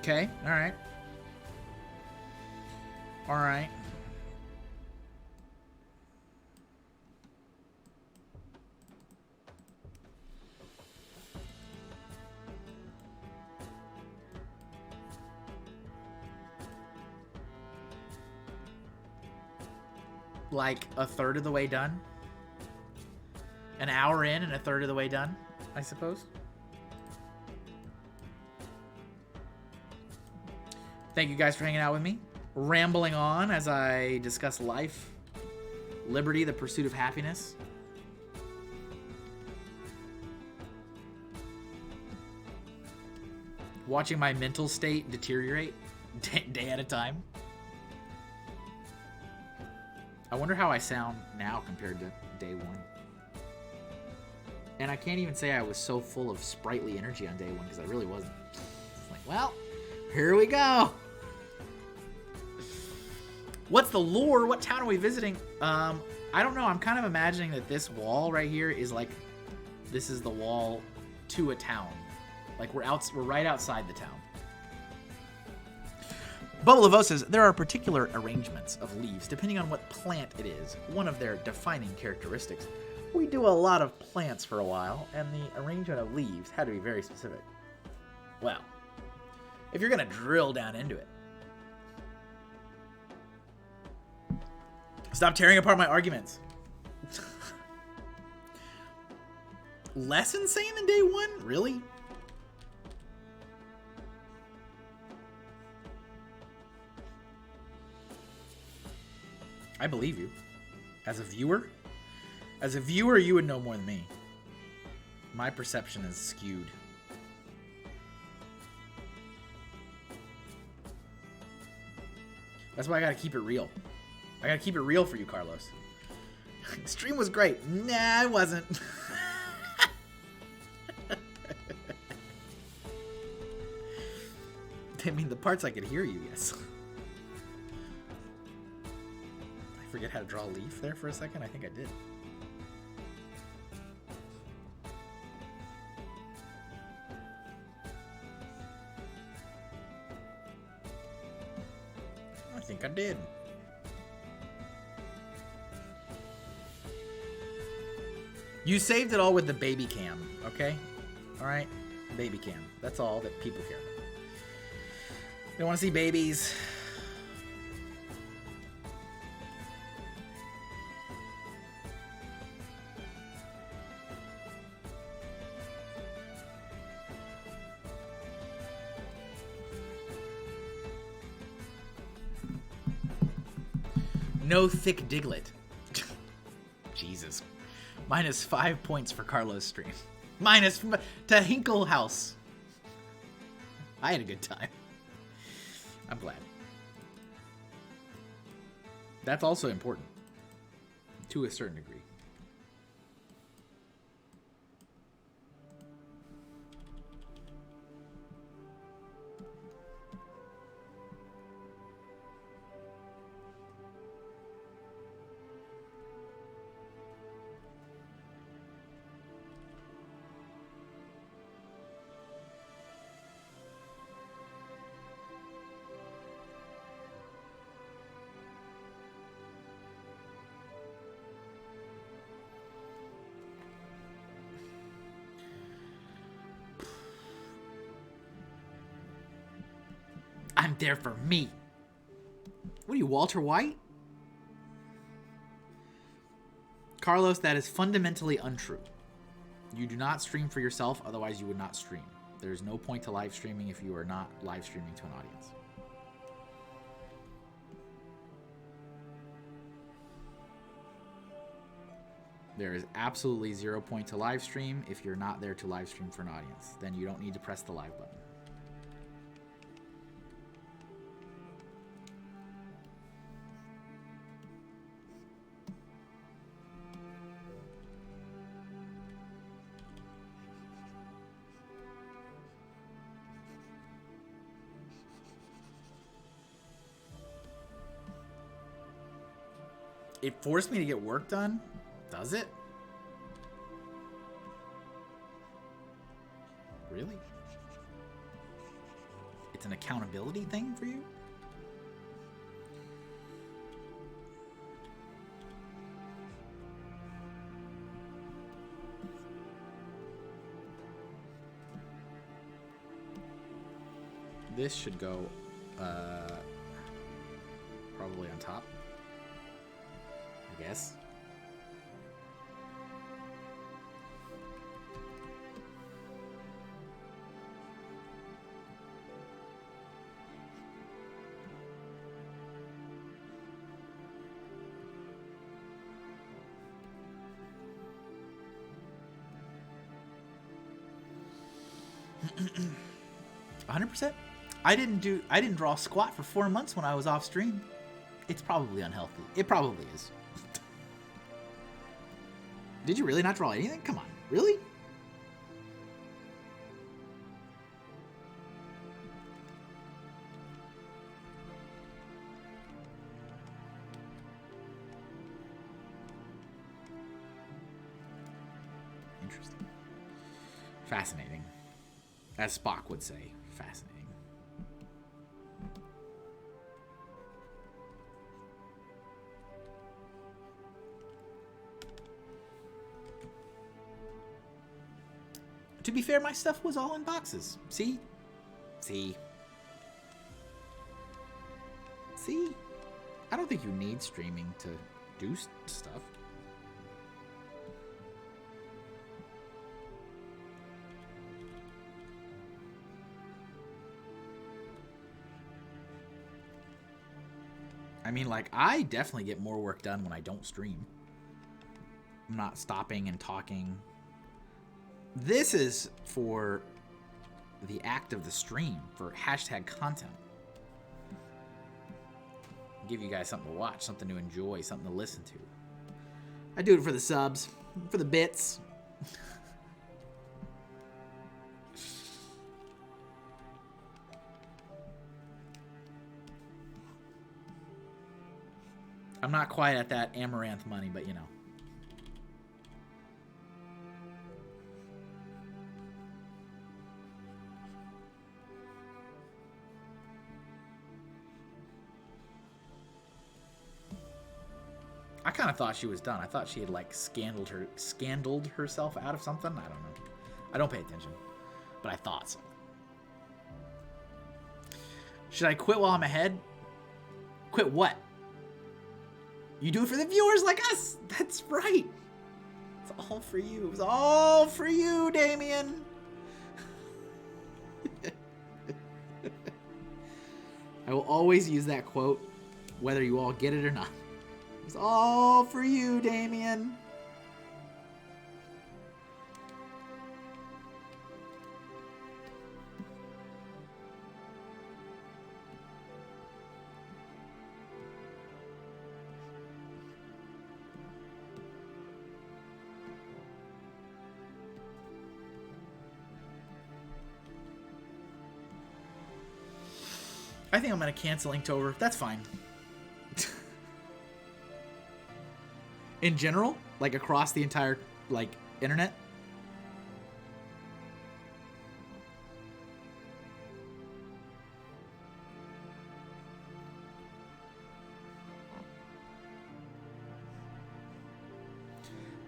Okay, alright. Alright. Like a third of the way done? An hour in and a third of the way done, I suppose? Thank you guys for hanging out with me. Rambling on as I discuss life, liberty, the pursuit of happiness. Watching my mental state deteriorate day at a time. I wonder how I sound now compared to day one. And I can't even say I was so full of sprightly energy on day one because I really wasn't. It's like, well, here we go. What's the lore? What town are we visiting? I don't know. I'm kind of imagining that this wall right here is like, this is the wall to a town. Like we're right outside the town. Bubble Levo says, there are particular arrangements of leaves depending on what plant it is, one of their defining characteristics. We do a lot of plants for a while, and the arrangement of leaves had to be very specific. Well, if you're going to drill down into it. Stop tearing apart my arguments. Less insane than day one? Really? I believe you. As a viewer? As a viewer, you would know more than me. My perception is skewed. That's why I gotta keep it real. I gotta keep it real for you, Carlos. The stream was great. Nah, it wasn't. I mean, the parts I could hear you, yes. I forget how to draw a leaf there for a second. I think I did. I think I did. You saved it all with the baby cam, okay? All right? Baby cam. That's all that people care about. They want to see babies. No thick Diglett. Jesus. Minus 5 points for Carlos' stream. Minus to Hinkle House. I had a good time. I'm glad. That's also important. To a certain degree. I'm there for me. What are you, Walter White? Carlos, that is fundamentally untrue. You do not stream for yourself, otherwise you would not stream. There's no point to live streaming if you are not live streaming to an audience. There is absolutely 0 point to live stream if you're not there to live stream for an audience. Then you don't need to press the live button. It forced me to get work done? Does it? Really? It's an accountability thing for you? This should go probably on top, I guess. %. I didn't draw squat for 4 months when I was off stream. It's probably unhealthy. It probably is. Did you really not draw anything? Come on. Really? Interesting. Fascinating. As Spock would say, fascinating. To be fair, my stuff was all in boxes. See? See? See? I don't think you need streaming to do stuff. I mean, like, I definitely get more work done when I don't stream. I'm not stopping and talking. This is for the act of the stream, for hashtag content. Give you guys something to watch, something to enjoy, something to listen to. I do it for the subs, for the bits. I'm not quite at that amaranth money, but you know. I kind of thought she was done. I thought she had like scandaled herself out of something. I don't know. I don't pay attention, but I thought so. Should I quit while I'm ahead? Quit what? You do it for the viewers like us. That's right. It's all for you. It was all for you, Damien. I will always use that quote, whether you all get it or not. It's all for you, Damien. I think I'm going to cancel Inktober. That's fine. In general, like across the entire like internet.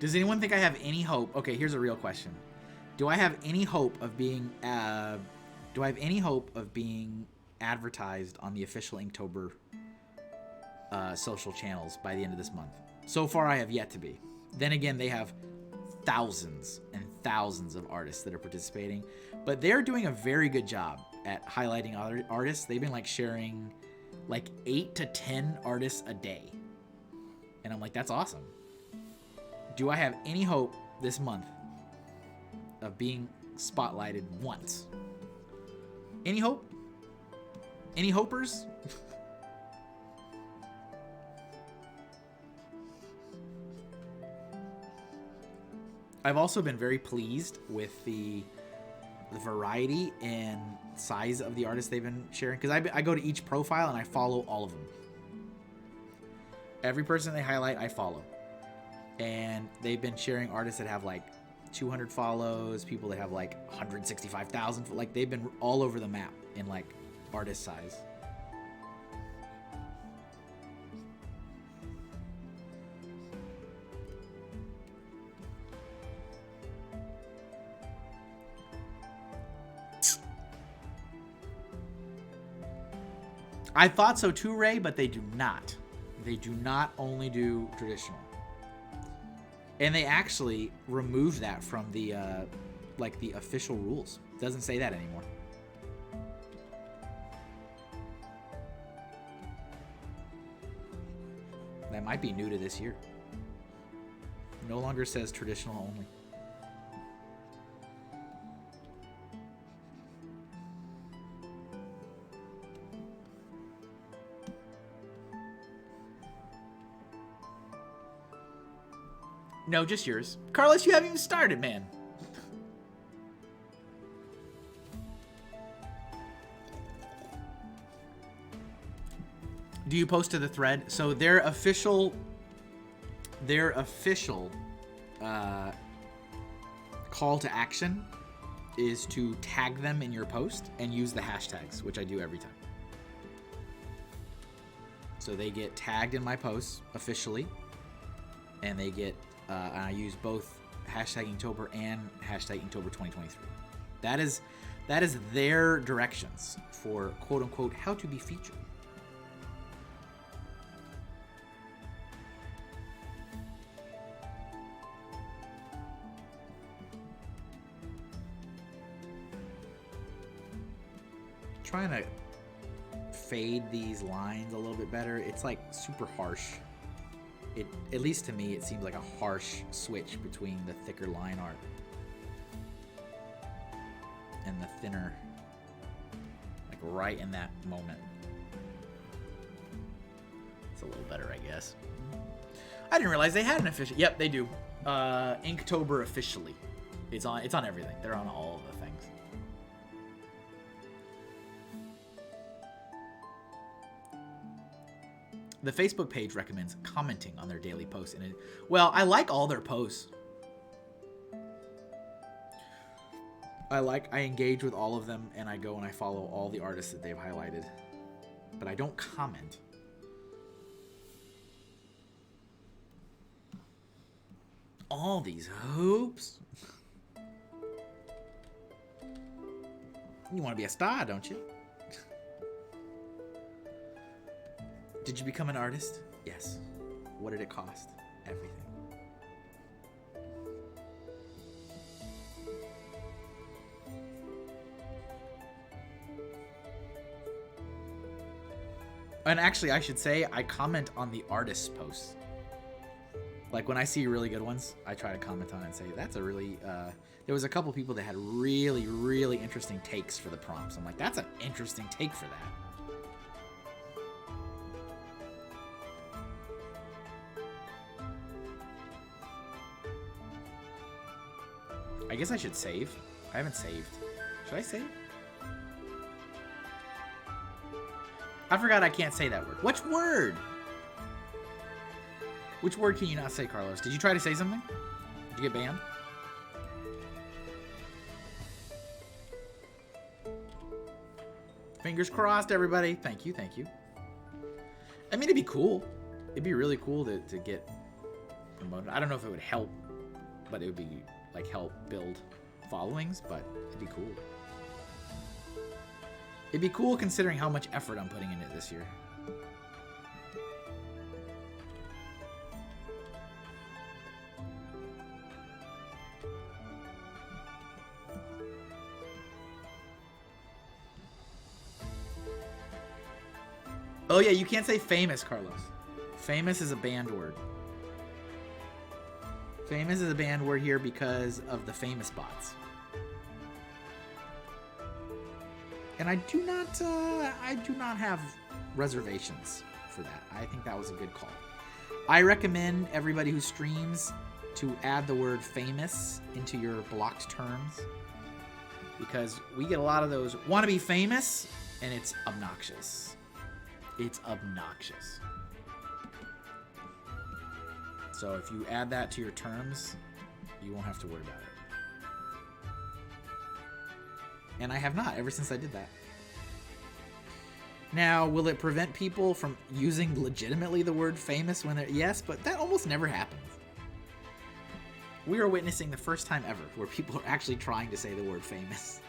Does anyone think I have any hope? Okay, here's a real question. Do I have any hope of being advertised on the official Inktober social channels by the end of this month? So far, I have yet to be. Then again, they have thousands and thousands of artists that are participating, but they're doing a very good job at highlighting other artists. They've been like sharing like 8 to 10 artists a day. And I'm like, that's awesome. Do I have any hope this month of being spotlighted once? Any hope? Any hopers? I've also been very pleased with the variety and size of the artists they've been sharing, because I go to each profile and I follow all of them. Every person they highlight, I follow. And they've been sharing artists that have like 200 follows, people that have like 165,000. Like, they've been all over the map in like artist size. I thought so too, Ray, but they do not. They do not only do traditional. And they actually removed that from the like the official rules. It doesn't say that anymore. That might be new to this year. No longer says traditional only. No, just yours. Carlos, you haven't even started, man. Do you post to the thread? So their official call to action is to tag them in your post and use the hashtags, which I do every time. So they get tagged in my posts officially, and they get I use both hashtag Inktober and hashtag Inktober 2023. That is their directions for quote unquote how to be featured. Trying to fade these lines a little bit better. It's like super harsh. It, at least to me, it seems like a harsh switch between the thicker line art and the thinner, like right in that moment. It's a little better, I guess. I didn't realize they had an official. Yep, they do. Inktober officially. It's on everything. They're on all of the things. The Facebook page recommends commenting on their daily posts. And well, I like all their posts. I engage with all of them, and I go and I follow all the artists that they've highlighted. But I don't comment. All these hoops. You want to be a star, don't you? Did you become an artist? Yes. What did it cost? Everything. And actually, I should say, I comment on the artist's posts. Like, when I see really good ones, I try to comment on it and say, that's a really... there was a couple people that had really, really interesting takes for the prompts. I'm like, that's an interesting take for that. I guess I should save. I haven't saved. Should I save? I forgot I can't say that word. Which word? Which word can you not say, Carlos? Did you try to say something? Did you get banned? Fingers crossed, everybody. Thank you, thank you. I mean, it'd be cool. It'd be really cool to get promoted. I don't know if it would help, but it would be... like help build followings, but it'd be cool. It'd be cool considering how much effort I'm putting into it this year. Oh yeah, you can't say famous, Carlos. Famous is a banned word. Famous is a banned word here because of the famous bots. And I do not have reservations for that. I think that was a good call. I recommend everybody who streams to add the word famous into your blocked terms, because we get a lot of those want to be famous, and it's obnoxious. It's obnoxious. So if you add that to your terms, you won't have to worry about it. And I have not, ever since I did that. Now, will it prevent people from using legitimately the word famous when they're... Yes, but that almost never happens. We are witnessing the first time ever where people are actually trying to say the word famous.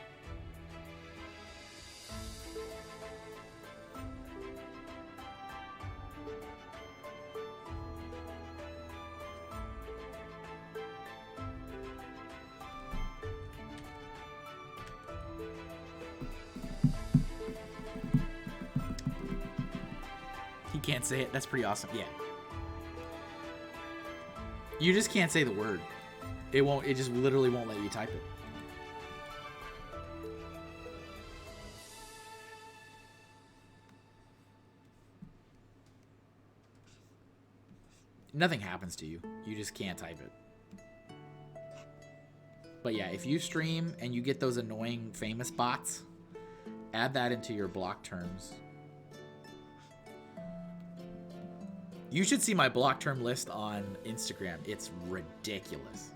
He can't say it. That's pretty awesome. Yeah. You just can't say the word. It won't. It just literally won't let you type it. Nothing happens to you. You just can't type it. But yeah, if you stream and you get those annoying famous bots, add that into your block terms. You should see my block term list on Instagram. It's ridiculous.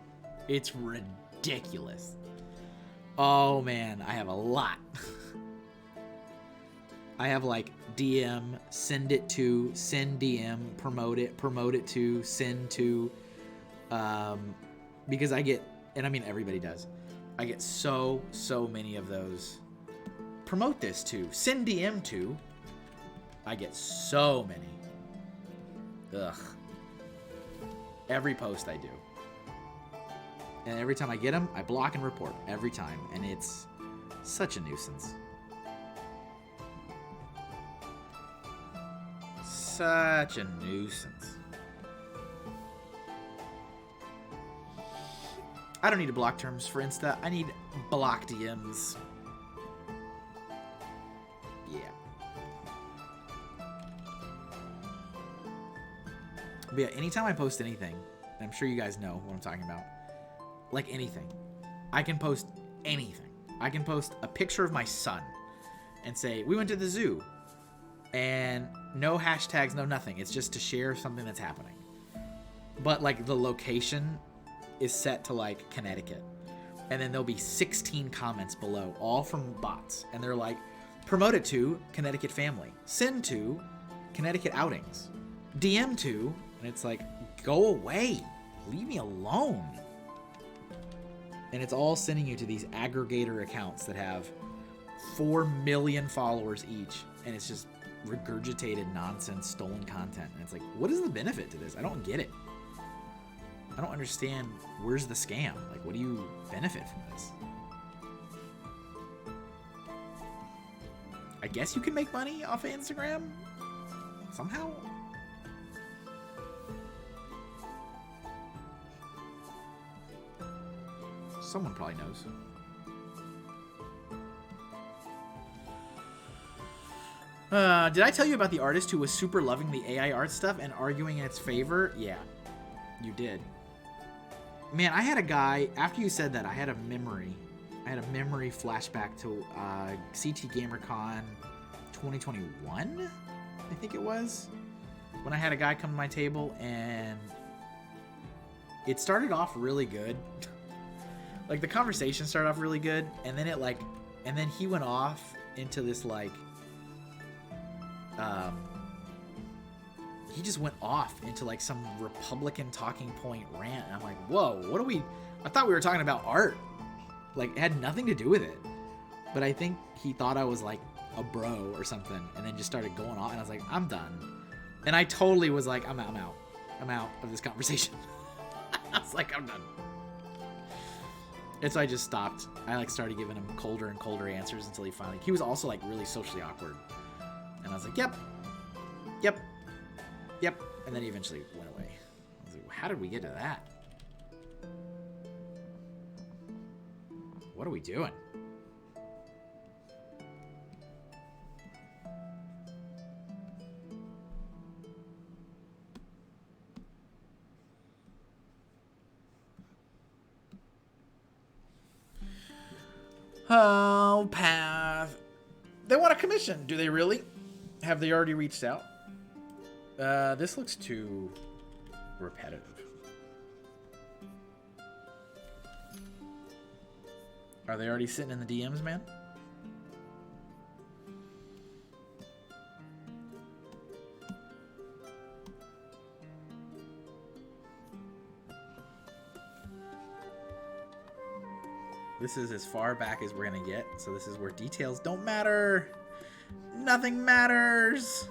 It's ridiculous. Oh man, I have a lot. I have like DM, send it to, send DM, promote it to, send to. Because I get, and I mean everybody does, I get so many of those. Promote this to, send DM to. I get so many. Ugh. Every post I do. And every time I get them, I block and report. Every time. And it's such a nuisance. Such a nuisance. I don't need to block terms for Insta. I need block DMs. Yeah. But yeah, anytime I post anything, and I'm sure you guys know what I'm talking about, like anything, I can post anything. I can post a picture of my son and say, we went to the zoo, and no hashtags, no nothing. It's just to share something that's happening. But like the location is set to like Connecticut, and then there'll be 16 comments below, all from bots, and they're like, promote it to Connecticut family, send to Connecticut outings, DM to, and it's like, go away, leave me alone. And it's all sending you to these aggregator accounts that have 4 million followers each, and it's just regurgitated nonsense, stolen content. And it's like, what is the benefit to this? I don't get it. I don't understand. Where's the scam? Like, what do you benefit from this? I guess you can make money off of Instagram somehow. Someone probably knows. Did I tell you about the artist who was super loving the AI art stuff and arguing in its favor? Yeah, you did. Man, I had a guy, after you said that, I had a memory flashback to CT GamerCon 2021, I think it was, when I had a guy come to my table, and it started off really good. Like, the conversation started off really good, and then and then he went off into this, like, he just went off into, like, some Republican talking point rant, and I'm like, whoa, I thought we were talking about art. Like, it had nothing to do with it. But I think he thought I was, like, a bro or something, and then just started going off, and I was like, I'm done. And I totally was like, I'm out of this conversation. I was like, I'm done. And so I just stopped. I like started giving him colder and colder answers until he was also like really socially awkward. And I was like, yep. And then he eventually went away. I was like, how did we get to that? What are we doing? Oh, Path. They want a commission. Do they really? Have they already reached out? This looks too repetitive. Are they already sitting in the DMs, man? This is as far back as we're gonna get, so this is where details don't matter. Nothing matters.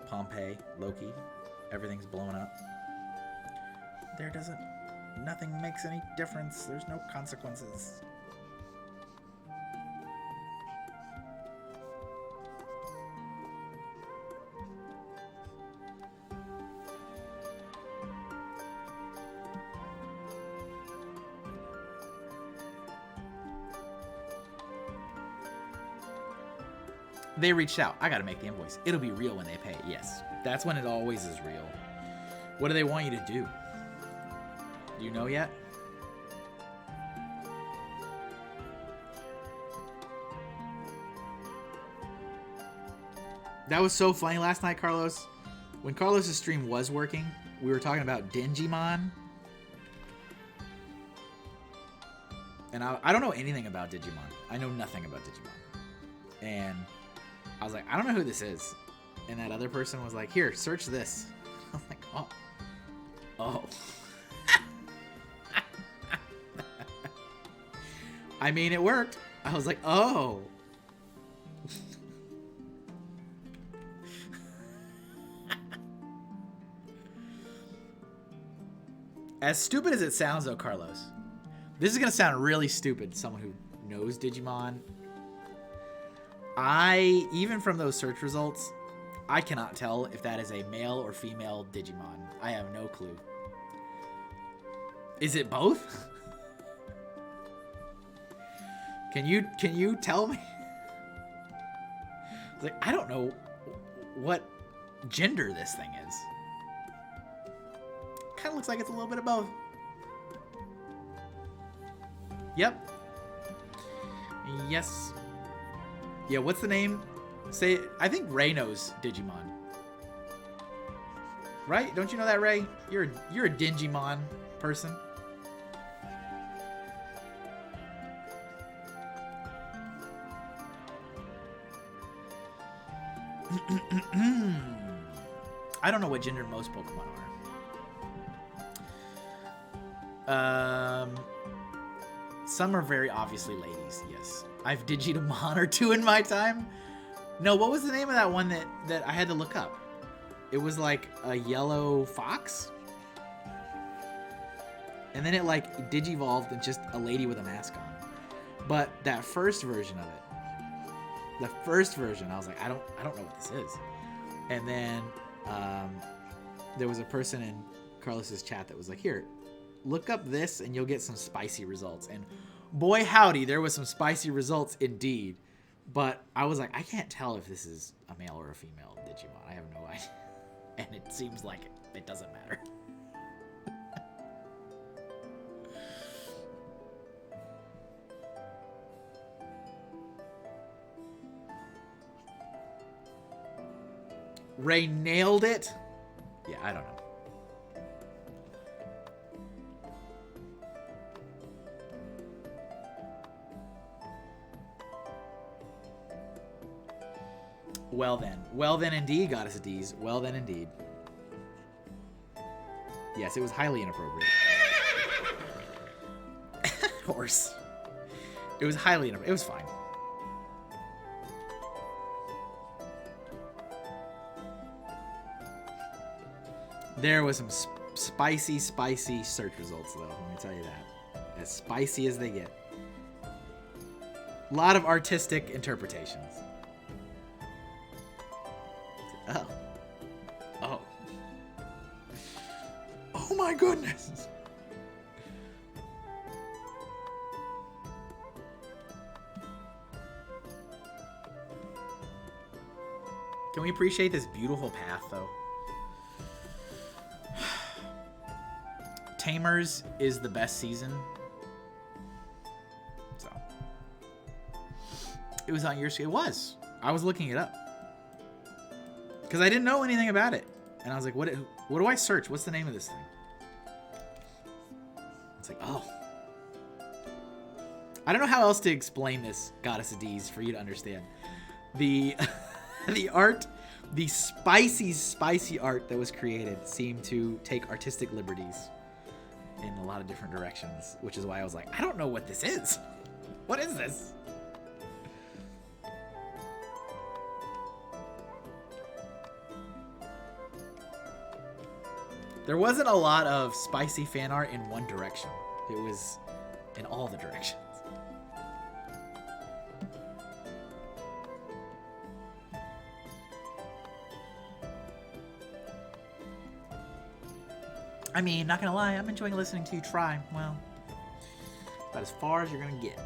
Pompeii, Loki, everything's blowing up. Nothing makes any difference. There's no consequences. They reached out. I gotta make the invoice. It'll be real when they pay. Yes, that's when it always is real. What do they want you to do? Do you know yet? That was so funny last night, Carlos. When Carlos's stream was working, we were talking about Digimon. And I don't know anything about Digimon. I know nothing about Digimon. And I was like, I don't know who this is. And that other person was like, here, search this. I'm like, oh. Oh. I mean, it worked. I was like, oh. As stupid as it sounds, though, Carlos, this is going to sound really stupid to someone who knows Digimon. Even from those search results, I cannot tell if that is a male or female Digimon. I have no clue. Is it both? Can you tell me? Like, I don't know what gender this thing is. Kind of looks like it's a little bit of both. Yep. Yes. Yeah, what's the name? Say, I think Ray knows Digimon. Right? Don't you know that, Ray? You're a Digimon person. I don't know what gender most Pokemon are. Some are very obviously ladies, yes. I've Digitamon or two in my time. No, what was the name of that one that I had to look up? It was like a yellow fox? And then it like digivolved into just a lady with a mask on. But that first version of it, the first version, I was like, I don't know what this is. And then there was a person in Carlos's chat that was like, here, look up this and you'll get some spicy results. And boy howdy, there was some spicy results indeed. But I was like, I can't tell if this is a male or a female Digimon. I have no idea. And it seems like it doesn't matter. Ray nailed it? Yeah, I don't know. Well then indeed, Goddess D's. Well then indeed. Yes, it was highly inappropriate. Horse. It was highly inappropriate. It was fine. There was some spicy search results, though. Let me tell you that. As spicy as they get. A lot of artistic interpretations. Oh. Oh. Oh my goodness. Can we appreciate this beautiful path, though? Tamers is the best season. So. It was on your screen. It was. I was looking it up. Because I didn't know anything about it. And I was like, what do I search? What's the name of this thing? It's like, oh. I don't know how else to explain this, Goddess of D's, for you to understand. The art, the spicy art that was created seemed to take artistic liberties. in a lot of different directions, which is why I was like, I don't know what this is. What is this? There wasn't a lot of spicy fan art in one direction. It was in all the directions. I mean, not gonna lie, I'm enjoying listening to you try. Well, about as far as you're gonna get.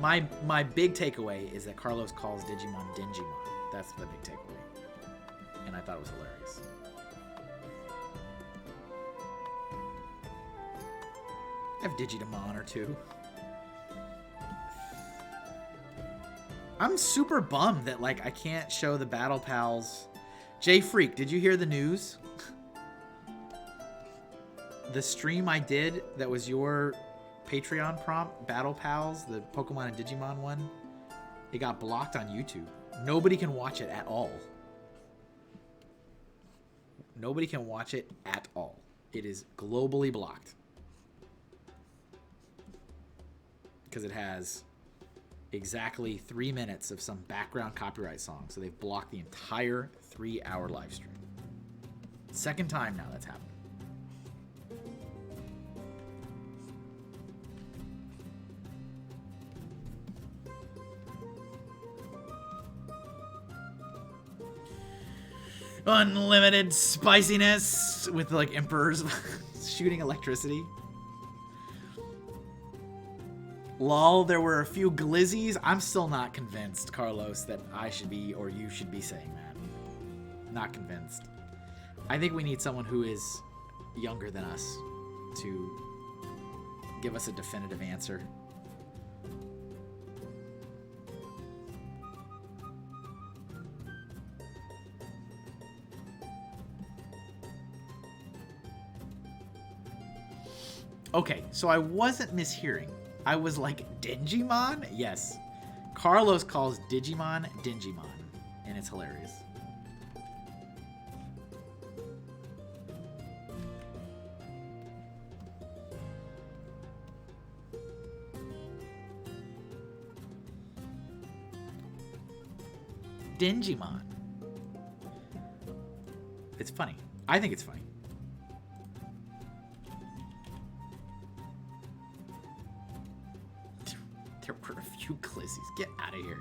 My big takeaway is that Carlos calls Digimon Dingimon. That's the big takeaway. And I thought it was hilarious. I have Digimon or two. I'm super bummed that, like, I can't show the Battle Pals. Jay Freak, did you hear the news? The stream I did that was your Patreon prompt, Battle Pals, the Pokemon and Digimon one, it got blocked on YouTube. Nobody can watch it at all. Nobody can watch it at all. It is globally blocked. Because it has exactly 3 minutes of some background copyright song. So they've blocked the entire 3-hour live stream. Second time now that's happened. Unlimited spiciness with like emperors shooting electricity. Lol, there were a few glizzies. I'm still not convinced, Carlos, that I should be or you should be saying that. Not convinced. I think we need someone who is younger than us to give us a definitive answer. Okay, so I wasn't mishearing. I was like, Dingimon? Yes. Carlos calls Digimon Dingimon, and it's hilarious. Dingimon. It's funny. I think it's funny. There were a few glizzies. Get out of here.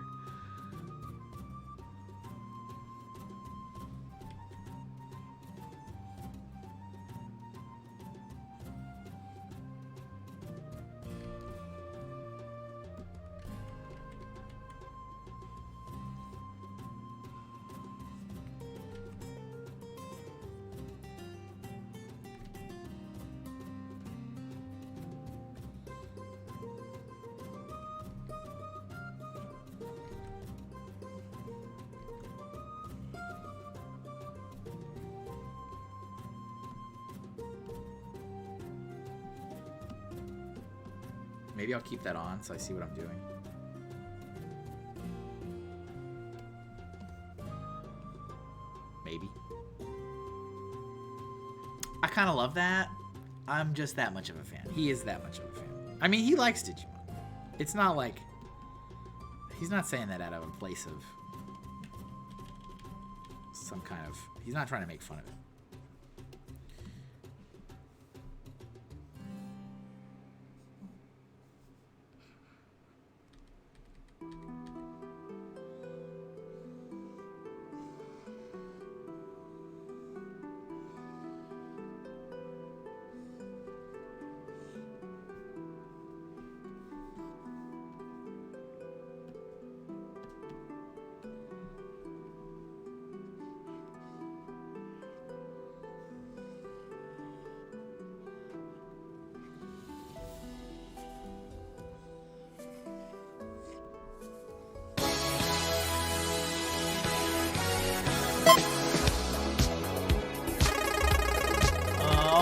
Maybe I'll keep that on so I see what I'm doing. Maybe. I kind of love that. I'm just that much of a fan. He is that much of a fan. I mean, he likes Digimon. It's not like... He's not saying that out of a place of... some kind of... He's not trying to make fun of it.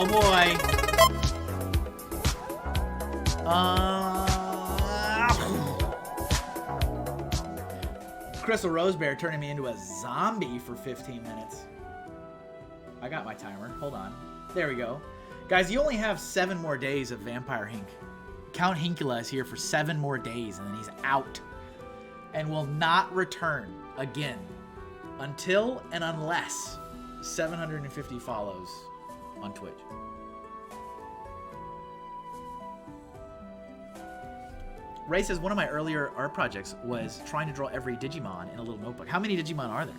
Oh boy. Crystal Rosebear turning me into a zombie for 15 minutes. I got my timer. Hold on. There we go. Guys, you only have 7 more days of Vampire Hink. Count Hinkula is here for 7 more days, and then he's out. And will not return again until and unless 750 follows on Twitch. Ray says, one of my earlier art projects was trying to draw every Digimon in a little notebook. How many Digimon are there?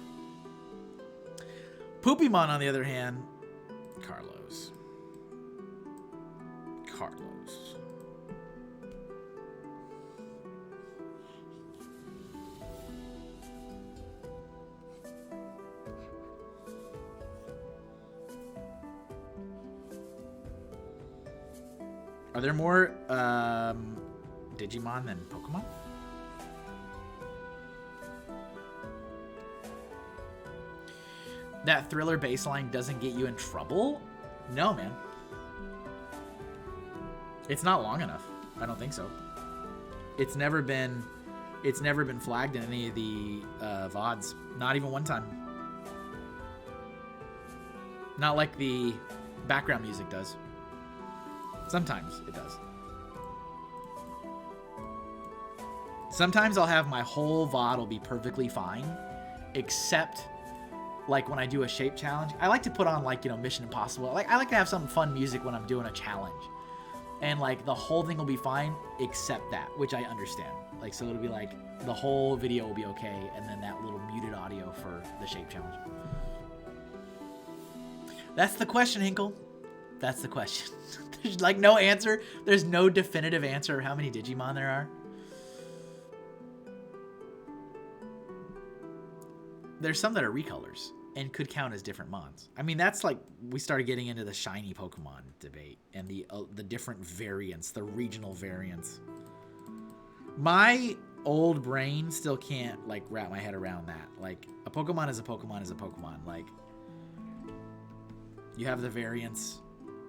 Poopymon, on the other hand, Carlos. Are there more Digimon than Pokemon? That Thriller baseline doesn't get you in trouble? No, man. It's not long enough. I don't think so. It's never been flagged in any of the VODs. Not even one time. Not like the background music does. Sometimes it does. Sometimes I'll have my whole VOD will be perfectly fine, except like when I do a shape challenge. I like to put on like, you know, Mission Impossible. Like I like to have some fun music when I'm doing a challenge. And like the whole thing will be fine except that, which I understand. Like so it'll be like the whole video will be okay and then that little muted audio for the shape challenge. That's the question, Hinkle. That's the question. There's like no answer. There's no definitive answer of how many Digimon there are. There's some that are recolors and could count as different mons. I mean, that's like we started getting into the shiny Pokemon debate and the different variants, the regional variants. My old brain still can't like wrap my head around that. Like a Pokemon is a Pokemon is a Pokemon. Like you have the variants.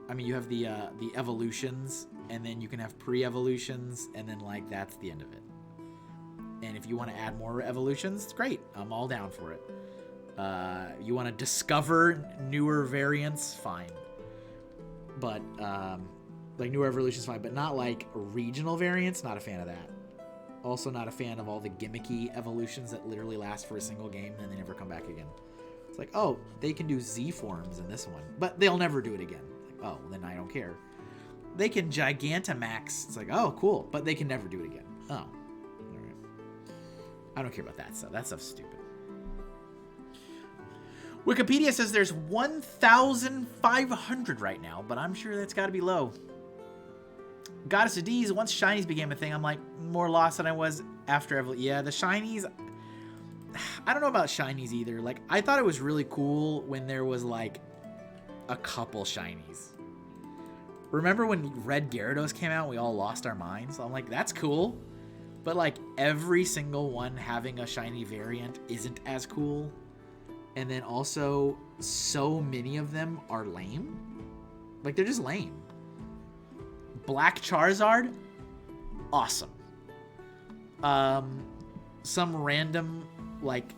I mean, you have the evolutions, and then you can have pre-evolutions, and then like that's the end of it. And if you want to add more evolutions, great. I'm all down for it. You want to discover newer variants, fine. But like newer evolutions, fine. But not like regional variants. Not a fan of that. Also, not a fan of all the gimmicky evolutions that literally last for a single game and they never come back again. It's like, oh, they can do Z forms in this one, but they'll never do it again. Oh, then I don't care. They can Gigantamax. It's like, oh, cool. But they can never do it again. Oh. All right. I don't care about that stuff. That stuff's stupid. Wikipedia says there's 1,500 right now, but I'm sure that's got to be low. Goddess of D's, once shinies became a thing, I'm like more lost than I was after. Yeah, the shinies... I don't know about shinies either. Like, I thought it was really cool when there was, like, a couple shinies. Remember when Red Gyarados came out and we all lost our minds? I'm like, that's cool. But like every single one having a shiny variant isn't as cool. And then also so many of them are lame. Like they're just lame. Black Charizard, awesome. Some random like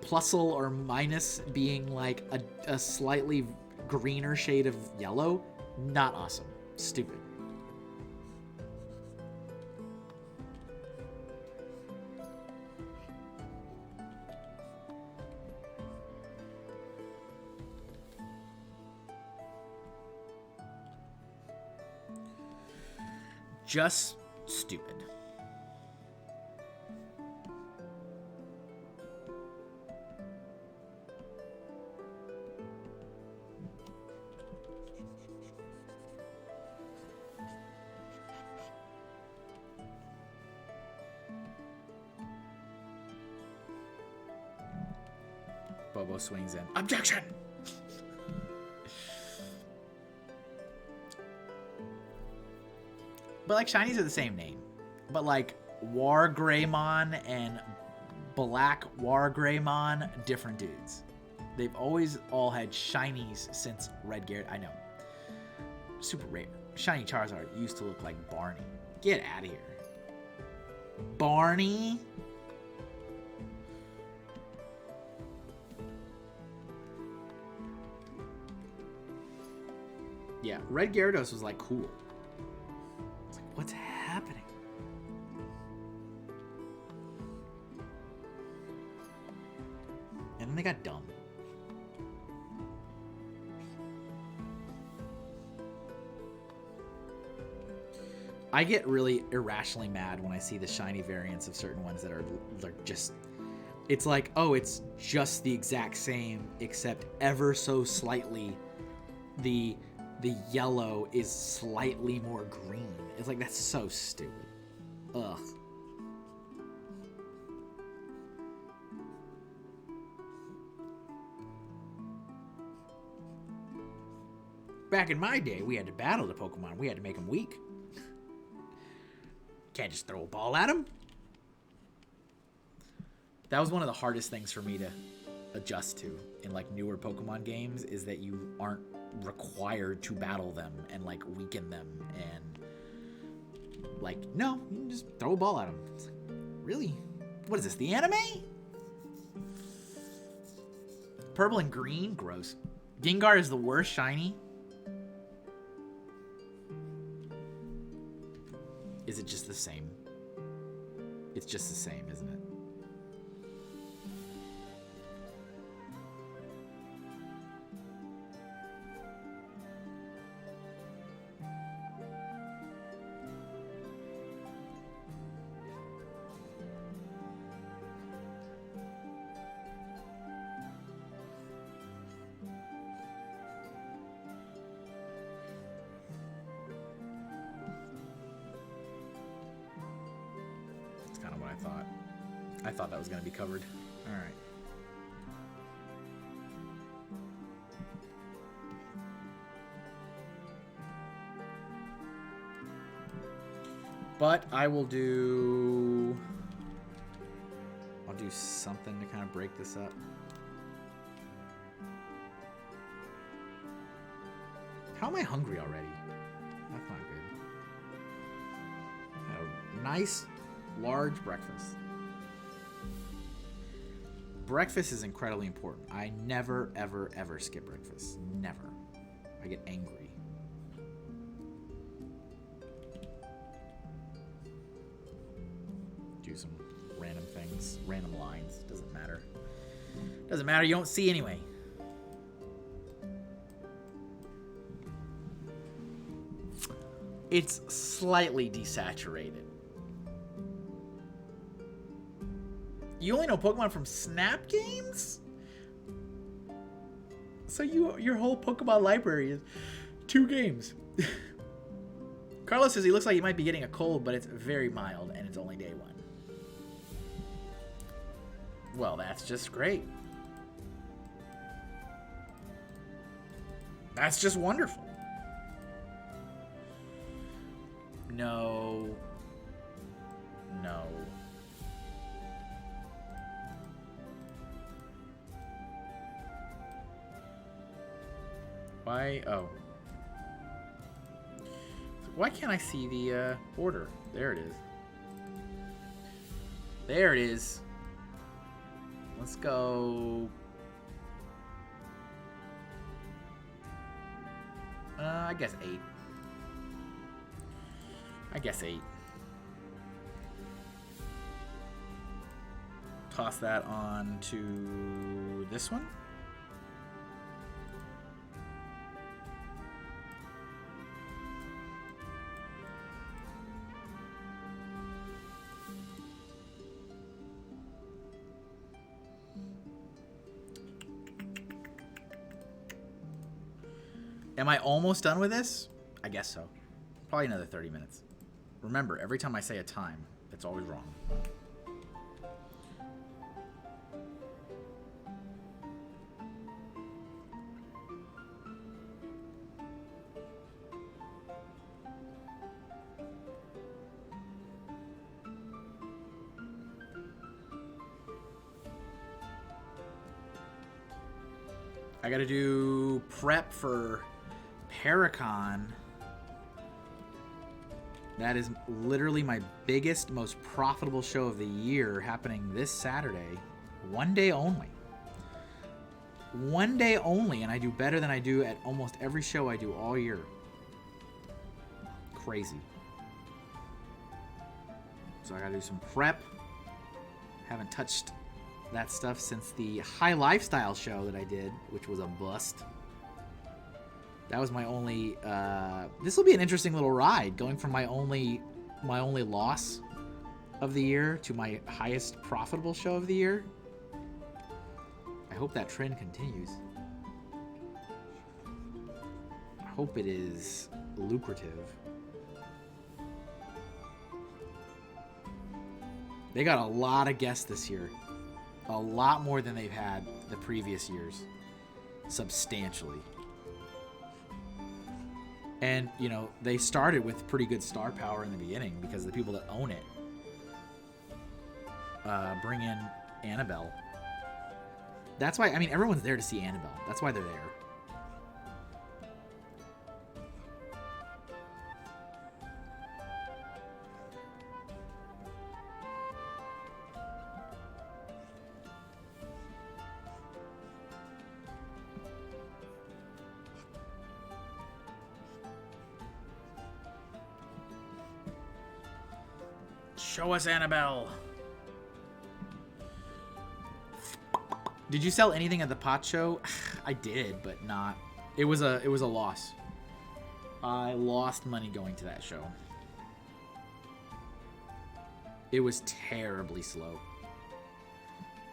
plusle or minus being like a slightly greener shade of yellow, not awesome. Stupid. Just stupid. Bobo swings in. Objection! But like shinies are the same name. But like Wargreymon and Black Wargreymon, different dudes. They've always all had shinies since Red Gyarados. I know. Super rare. Shiny Charizard used to look like Barney. Get out of here. Barney? Yeah, Red Gyarados was like cool. It's like, what's happening? And then they got dumb. I get really irrationally mad when I see the shiny variants of certain ones that are just... It's like, oh, it's just the exact same, except ever so slightly the yellow is slightly more green. It's like, that's so stupid. Ugh. Back in my day, we had to battle the Pokemon. We had to make them weak. Can't just throw a ball at them. That was one of the hardest things for me to adjust to in like newer Pokemon games, is that you aren't required to battle them and like weaken them, and like, no, you can just throw a ball at them. It's like, really? What is this, the anime? Purple and green? Gross. Gengar is the worst shiny. Is it just the same? It's just the same, isn't it? I thought that was going to be covered. All right. But I will do... I'll do something to kind of break this up. How am I hungry already? That's not good. Had a nice, large breakfast. Breakfast is incredibly important. I never, ever, ever skip breakfast. Never. I get angry. Do some random things, random lines. Doesn't matter. Doesn't matter. You don't see anyway. It's slightly desaturated. You only know Pokemon from Snap games? So your whole Pokemon library is 2 games. Carlos says he looks like he might be getting a cold, but it's very mild and it's only day 1. Well, that's just great. That's just wonderful. No. No. Why? Oh. Why can't I see the order? There it is. There it is. Let's go. I guess 8. I guess 8. Toss that on to this one. Am I almost done with this? I guess so. Probably another 30 minutes. Remember, every time I say a time, it's always wrong. I gotta do prep for Paracon. That is literally my biggest, most profitable show of the year, happening this Saturday. 1 day only. 1 day only, and I do better than I do at almost every show I do all year. Crazy. So I gotta do some prep. Haven't touched that stuff since the high lifestyle show that I did, which was a bust. That was my only, this will be an interesting little ride, going from my only loss of the year to my highest profitable show of the year. I hope that trend continues. I hope it is lucrative. They got a lot of guests this year. A lot more than they've had the previous years. Substantially. And, you know, they started with pretty good star power in the beginning because the people that own it bring in Annabelle. That's why, I mean, everyone's there to see Annabelle. That's why they're there. Show us Annabelle. Did you sell anything at the pot show? I did, but not. It was a loss. I lost money going to that show. It was terribly slow.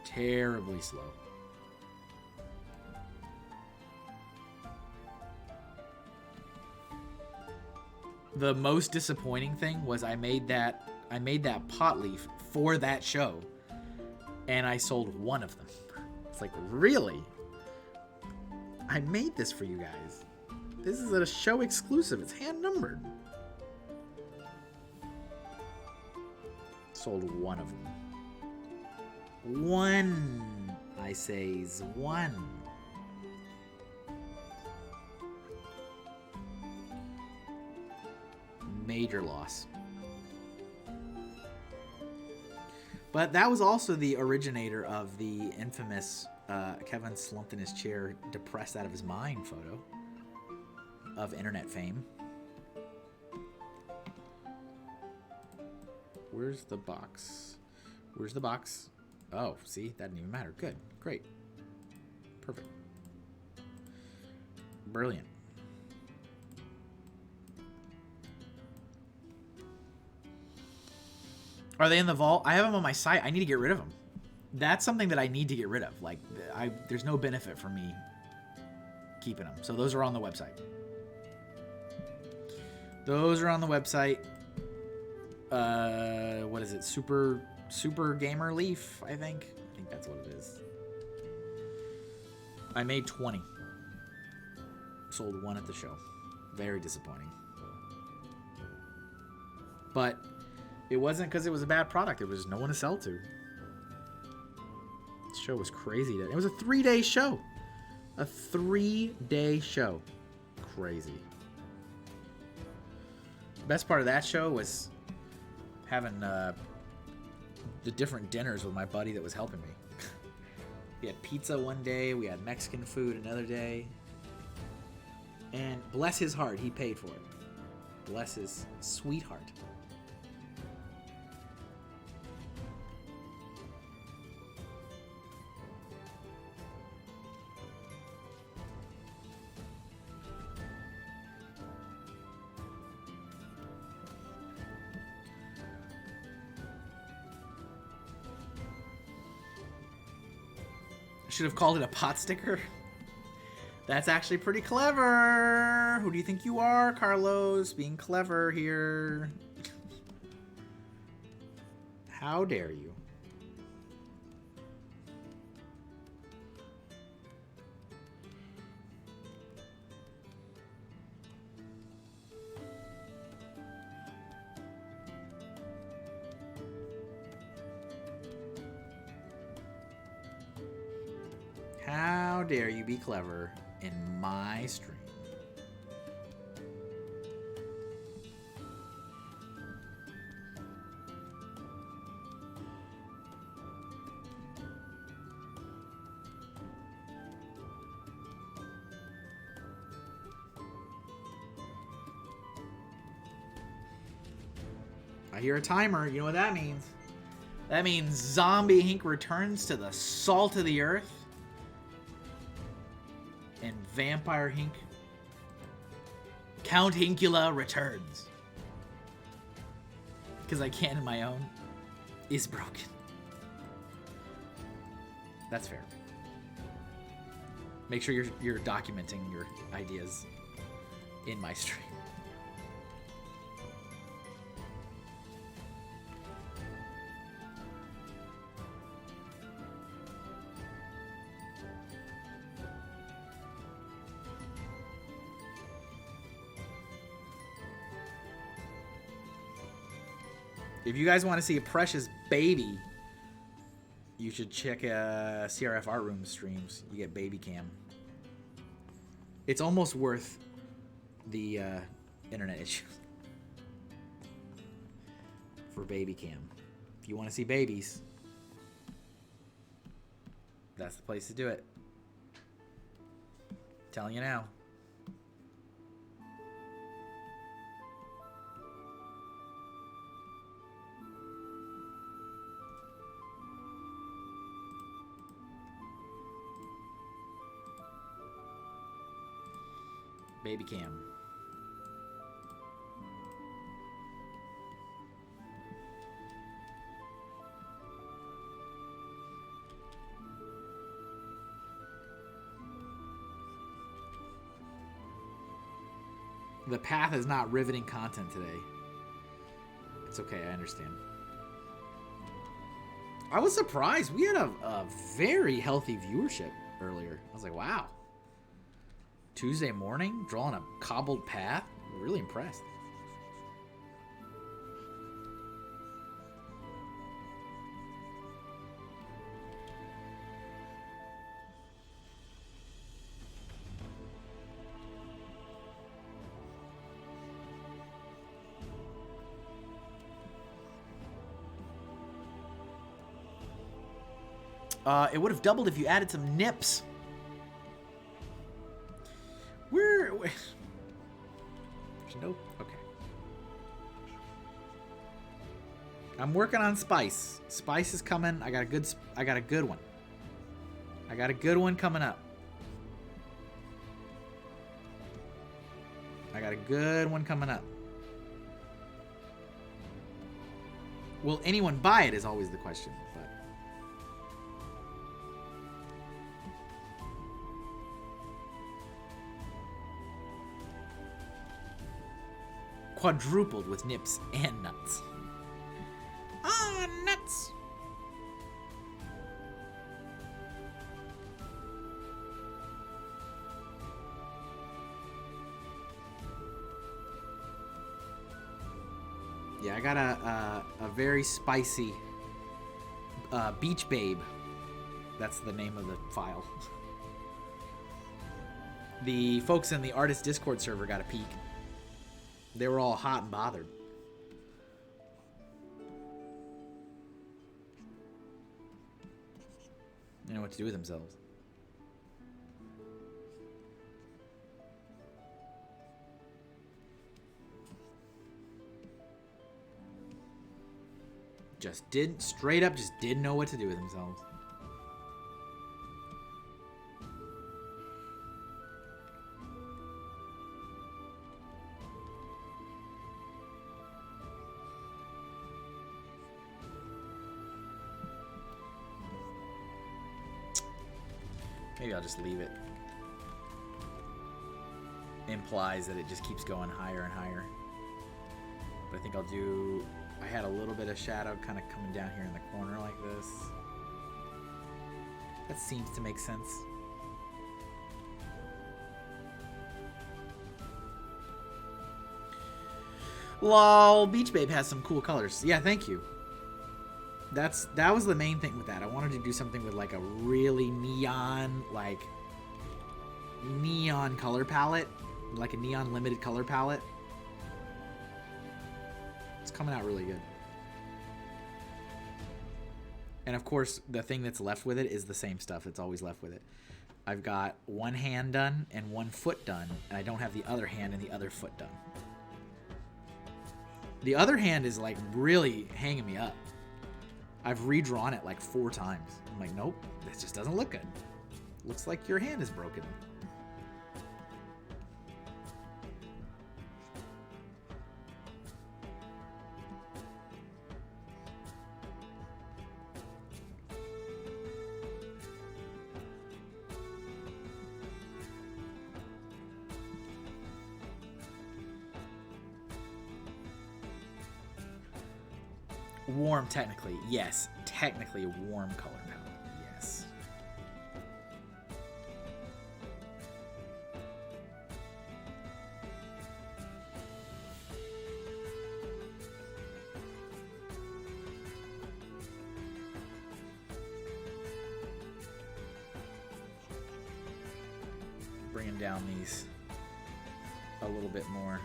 Terribly slow. The most disappointing thing was I made that pot leaf for that show, and I sold one of them. It's like, really? I made this for you guys. This is a show exclusive. It's hand numbered. Sold one of them. One, I says, one. Major loss. But that was also the originator of the infamous Kevin slumped in his chair, depressed out of his mind photo of internet fame. Where's the box? Where's the box? Oh, see? That didn't even matter. Good. Great. Perfect. Brilliant. Are they in the vault? I have them on my site. I need to get rid of them. That's something that I need to get rid of. Like, there's no benefit for me keeping them. So those are on the website. Those are on the website. What is it? Super Gamer Leaf, I think. I think that's what it is. I made 20. Sold one at the show. Very disappointing. But it wasn't because it was a bad product. There was no one to sell to. This show was crazy. It was a 3-day show. A 3-day show. Crazy. The best part of that show was having the different dinners with my buddy that was helping me. We had pizza one day. We had Mexican food another day. And bless his heart, he paid for it. Bless his sweetheart. Should have called it a pot sticker. That's actually pretty clever. Who do you think you are, Carlos? Being clever here. How dare you? How dare you be clever in my stream? I hear a timer. You know what that means? That means Zombie Hink returns to the salt of the earth. And Vampire Hink, Count Hinkula returns. Because I can in my own, is broken. That's fair. Make sure you're documenting your ideas in my stream. If you guys want to see a precious baby, you should check CRF Art Room streams. You get baby cam. It's almost worth the internet issues for baby cam. If you want to see babies, that's the place to do it. Telling you now. Baby cam. The path is not riveting content today. It's okay, I understand. I was surprised. We had a very healthy viewership earlier. I was like, wow. Tuesday morning, drawing a cobbled path. Really impressed. It would have doubled if you added some nips. Where? Nope. Okay. I'm working on spice. Spice is coming. I got a good one. I got a good one coming up. I got a good one coming up. Will anyone buy it is always the question, but quadrupled with nips and nuts. Ah, nuts! Yeah, I got a very spicy Beach Babe. That's the name of the file. The folks in the artist Discord server got a peek. They were all hot and bothered. They know what to do with themselves. Just didn't, straight up just didn't know what to do with themselves. Maybe I'll just leave it. Implies that it just keeps going higher and higher. But I think I'll do... I had a little bit of shadow kind of coming down here in the corner like this. That seems to make sense. Lol, Beach Babe has some cool colors. Yeah, thank you. That was the main thing with that. I wanted to do something with like a really neon color palette, like a neon limited color palette. It's coming out really good. And of course, the thing that's left with it is the same stuff that's always left with it. I've got one hand done and one foot done, and I don't have the other hand and the other foot done. The other hand is like really hanging me up. I've redrawn it like 4 times. I'm like, nope, this just doesn't look good. Looks like your hand is broken. Warm, technically. Yes, technically a warm color palette. Yes. Bringing down these a little bit more.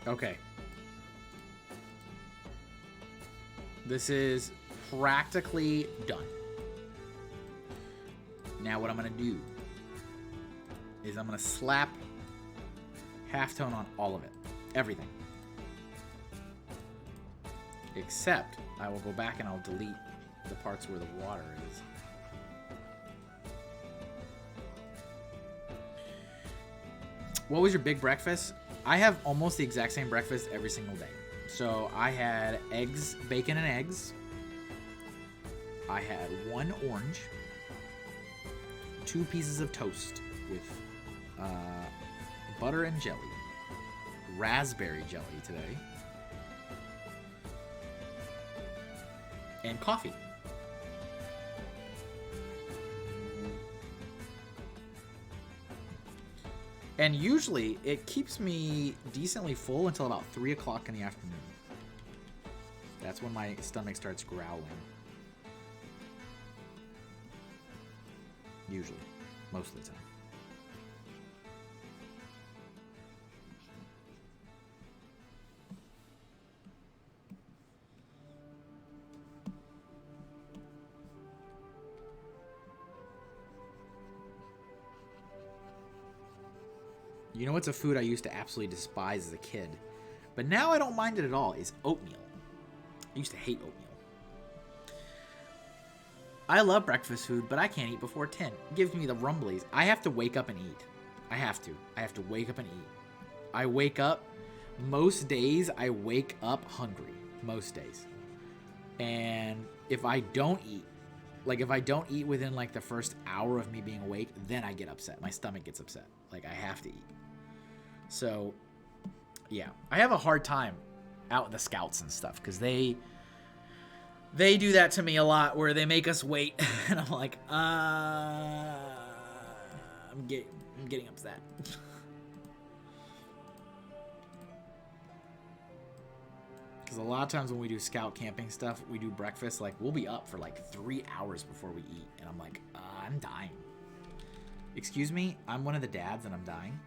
Okay. This is practically done. Now what I'm going to do is I'm going to slap halftone on all of it. Everything. Except I will go back and I'll delete the parts where the water is. What was your big breakfast? I have almost the exact same breakfast every single day. So I had eggs, bacon and eggs. I had 1 orange, 2 pieces of toast with butter and jelly, raspberry jelly today, and coffee. And usually, it keeps me decently full until about 3 o'clock in the afternoon. That's when my stomach starts growling. Usually. Most of the time. You know what's a food I used to absolutely despise as a kid, but now I don't mind it at all, is oatmeal. I used to hate oatmeal. I love breakfast food, but I can't eat before 10. It gives me the rumblies. I have to wake up and eat. I have to. I have to wake up and eat. I wake up, most days I wake up hungry. Most days. And if I don't eat, like if I don't eat within like the first hour of me being awake, then I get upset. My stomach gets upset. Like I have to eat. So, yeah, I have a hard time out with the scouts and stuff because they do that to me a lot where they make us wait, and I'm like, I'm getting upset. Because a lot of times when we do scout camping stuff, we do breakfast, like we'll be up for like 3 hours before we eat, and I'm like, I'm dying. Excuse me, I'm one of the dads and I'm dying.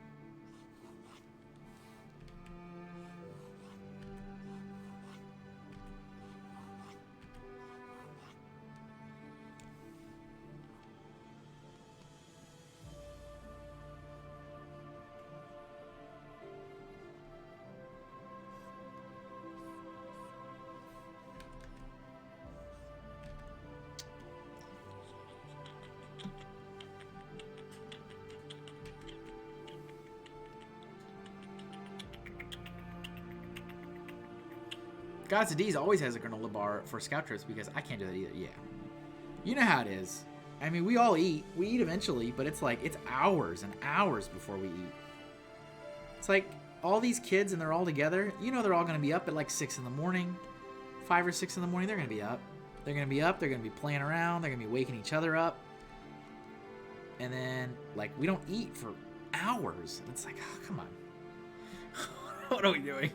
Gods of D's always has a granola bar for scout trips because I can't do that either. Yeah. You know how it is. I mean, we all eat. We eat eventually, but it's like, it's hours and hours before we eat. It's like all these kids and they're all together. You know, they're all going to be up at like 6 in the morning, 5 or 6 in the morning. They're going to be up. They're going to be up. They're going to be playing around. They're going to be waking each other up. And then, like, we don't eat for hours. And it's like, oh, come on. What are we doing?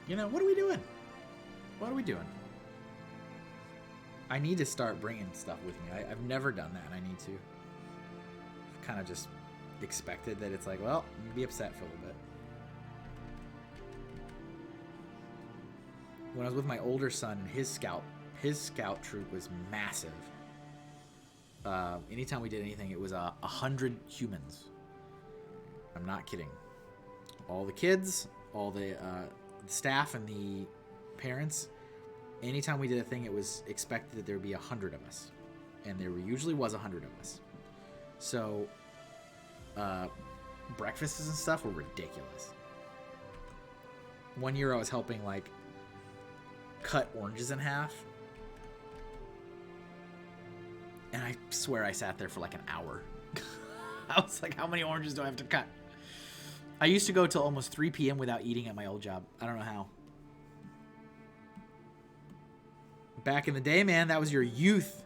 You know, what are we doing? What are we doing? I need to start bringing stuff with me. I've never done that, and I need to. I've kind of just expected that it's like, well, I'm going to be upset for a little bit. When I was with my older son, his scout troop was massive. Anytime we did anything, it was 100 humans. I'm not kidding. All the kids, all the staff and the parents, anytime we did a thing, it was expected that there would be 100 of us, and there usually was 100 of us. So breakfasts and stuff were ridiculous. One year I was helping like cut oranges in half, and I swear I sat there for like an hour. I was like, how many oranges do I have to cut? I used to go till almost 3 p.m. without eating at my old job. I don't know how. Back in the day, man, that was your youth.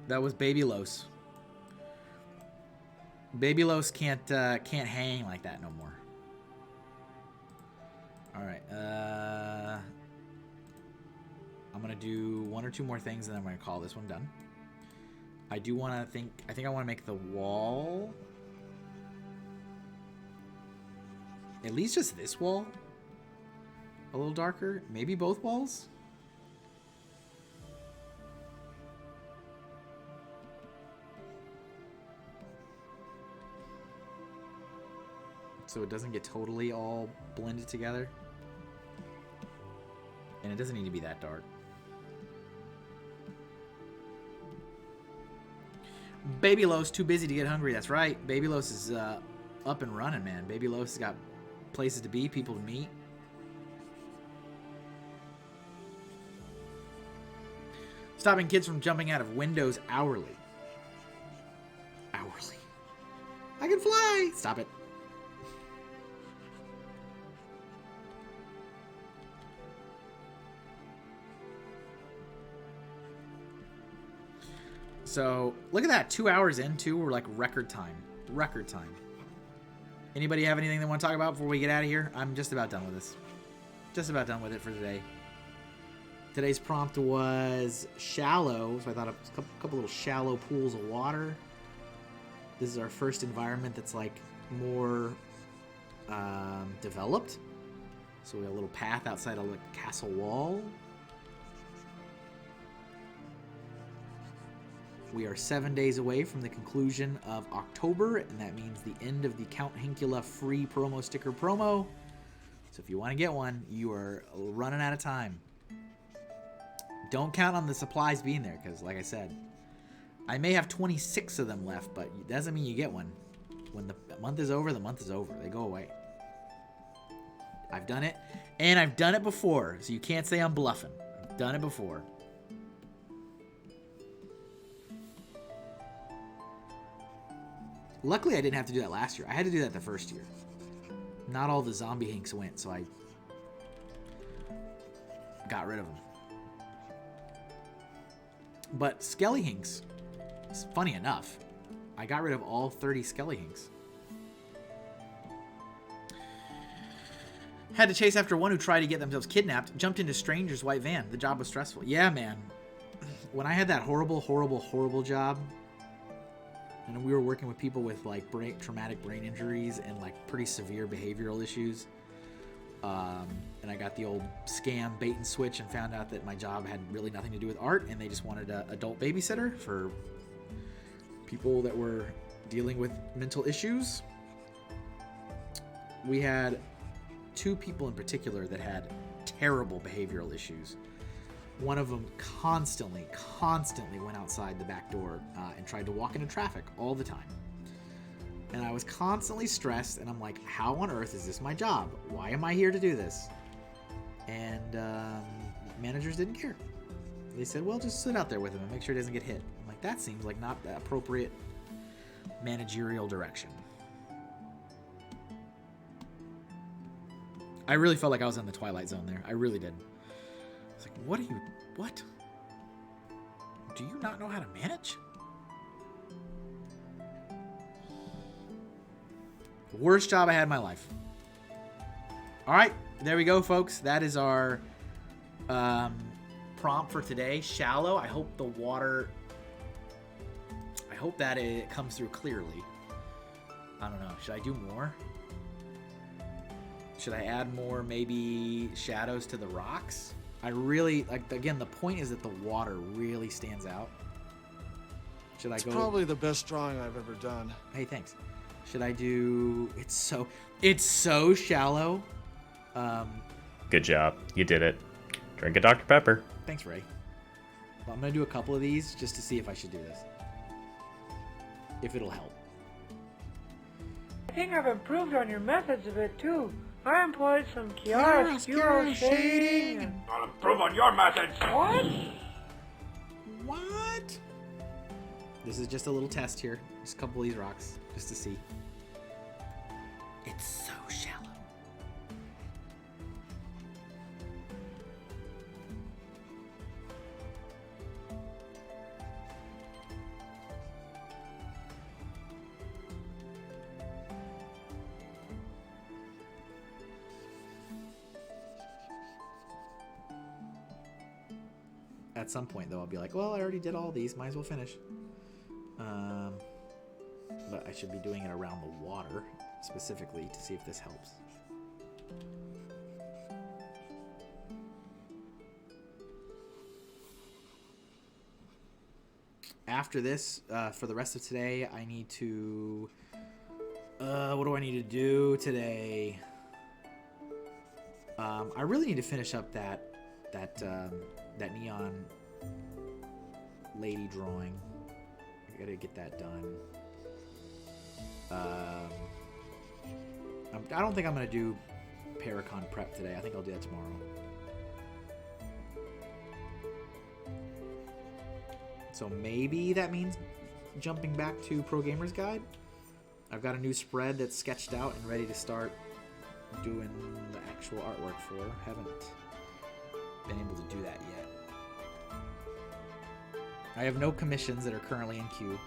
That was Baby Los. Baby Los can't hang like that no more. All right. I'm gonna do 1 or 2 more things, and then I'm gonna call this one done. I do want to I think I want to make the wall at least just this wall a little darker. Maybe both walls. So it doesn't get totally all blended together. And it doesn't need to be that dark. Baby Los too busy to get hungry. That's right. Baby Los is up and running, man. Baby Los has got places to be, people to meet. Stopping kids from jumping out of windows hourly. Hourly. I can fly. Stop it. So, look at that. 2 hours in, too. We're like record time. Record time. Anybody have anything they want to talk about before we get out of here? I'm just about done with this. Just about done with it for today. Today's prompt was shallow. So I thought a couple little shallow pools of water. This is our first environment that's like more developed. So we have a little path outside of the castle wall. We are 7 days away from the conclusion of October, and that means the end of the Count Hinkula free promo sticker promo. So if you want to get one, you are running out of time. Don't count on the supplies being there, because like I said, I may have 26 of them left, but it doesn't mean you get one. When the month is over, the month is over. They go away. I've done it, and I've done it before, so you can't say I'm bluffing. I've done it before. Luckily, I didn't have to do that last year. I had to do that the first year. Not all the zombie hinks went, so I got rid of them. But Skelly hinks, funny enough, I got rid of all 30 Skelly hinks. Had to chase after one who tried to get themselves kidnapped, jumped into stranger's white van. The job was stressful. Yeah, man. When I had that horrible job, and we were working with people with like traumatic brain injuries and like pretty severe behavioral issues. And I got the old scam bait and switch and found out that my job had really nothing to do with art, and they just wanted an adult babysitter for people that were dealing with mental issues. We had two people in particular that had terrible behavioral issues. One of them constantly went outside the back door and tried to walk into traffic all the time. And I was constantly stressed, and I'm like, how on earth is this my job? Why am I here to do this? And managers didn't care. They said, well, just sit out there with him and make sure he doesn't get hit. I'm like, that seems like not the appropriate managerial direction. I really felt like I was in the Twilight Zone there. I really did. I was like, what? Do you not know how to manage? The worst job I had in my life. All right, there we go, folks. That is our prompt for today. Shallow. I hope the water... I hope that it comes through clearly. I don't know. Should I do more? Should I add more, maybe, shadows to the rocks? I really, like, again, the point is that the water really stands out. Should I go... It's probably the best drawing I've ever done. Hey, thanks. Should I do... It's so shallow. Good job. You did it. Drink a Dr. Pepper. Thanks, Ray. Well, I'm going to do a couple of these just to see if I should do this. If it'll help. I think I've improved on your methods a bit too. I employed some chiaroscuro shading and... I'll improve on your methods. What? This is just a little test here. Just a couple of these rocks, just to see. It's so shallow. At some point, though, I'll be like, well, I already did all these. Might as well finish. But I should be doing it around the water, specifically, to see if this helps. After this, for the rest of today, I need to... what do I need to do today? I really need to finish up that neon lady drawing. I gotta get that done. I don't think I'm gonna do Paracon prep today. I think I'll do that tomorrow. So maybe that means jumping back to Pro Gamer's Guide. I've got a new spread that's sketched out and ready to start doing the actual artwork for. Haven't been able to do that yet. I have no commissions that are currently in queue.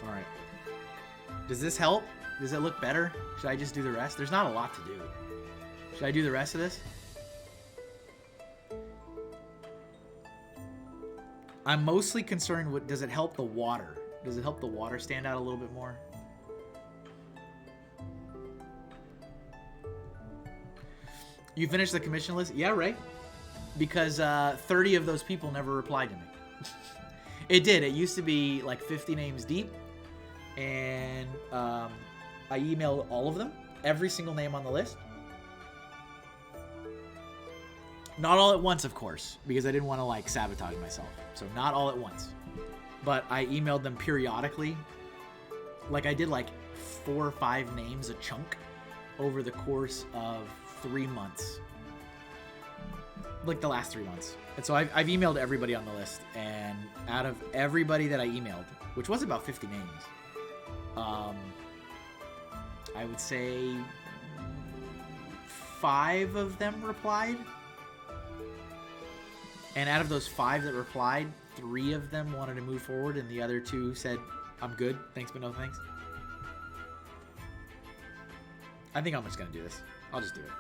Alright. Does this help? Does it look better? Should I just do the rest? There's not a lot to do. Should I do the rest of this? I'm mostly concerned with, does it help the water? Does it help the water stand out a little bit more? You finished the commission list? Yeah, Ray. Because 30 of those people never replied to me. It did. It used to be like 50 names deep. And I emailed all of them. Every single name on the list. Not all at once, of course, because I didn't want to, like, sabotage myself. So not all at once. But I emailed them periodically. Like, I did, like, 4 or 5 names a chunk over the course of 3 months. Like, the last 3 months. And so I've emailed everybody on the list. And out of everybody that I emailed, which was about 50 names, I would say 5 of them replied. And out of those 5 that replied, 3 of them wanted to move forward, and the other 2 said, I'm good, thanks but no thanks. I think I'm just going to do this. I'll just do it.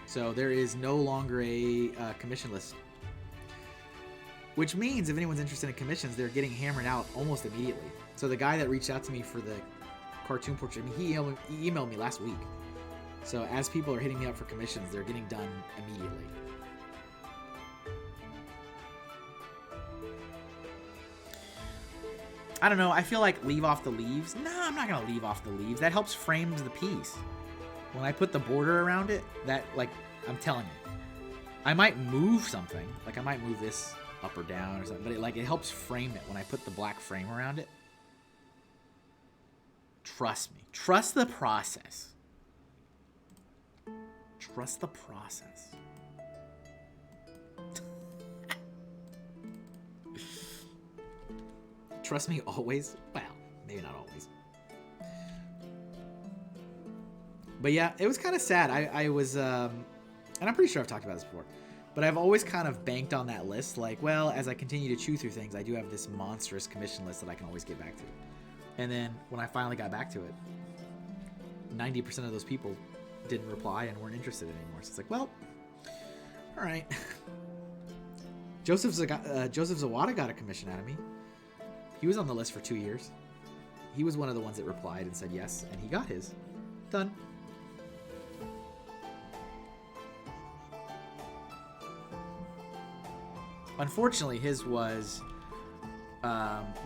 So there is no longer a commission list. Which means if anyone's interested in commissions, they're getting hammered out almost immediately. So the guy that reached out to me for the cartoon portrait, he emailed me last week. So as people are hitting me up for commissions, they're getting done immediately. I don't know. I feel like leave off the leaves. No, I'm not going to leave off the leaves. That helps frame the piece. When I put the border around it, that, like, I'm telling you. I might move something. Like, I might move this up or down or something. But, it helps frame it when I put the black frame around it. Trust me. Trust the process. Trust the process. Trust me always? Well, maybe not always. But yeah, it was kind of sad. I was, and I'm pretty sure I've talked about this before, but I've always kind of banked on that list. Like, well, as I continue to chew through things, I do have this monstrous commission list that I can always get back to. And then when I finally got back to it, 90% of those people didn't reply and weren't interested anymore. So it's like, well, all right. Joseph Zawada got a commission out of me. He was on the list for 2 years. He was one of the ones that replied and said yes, and he got his. Done. Unfortunately, his was,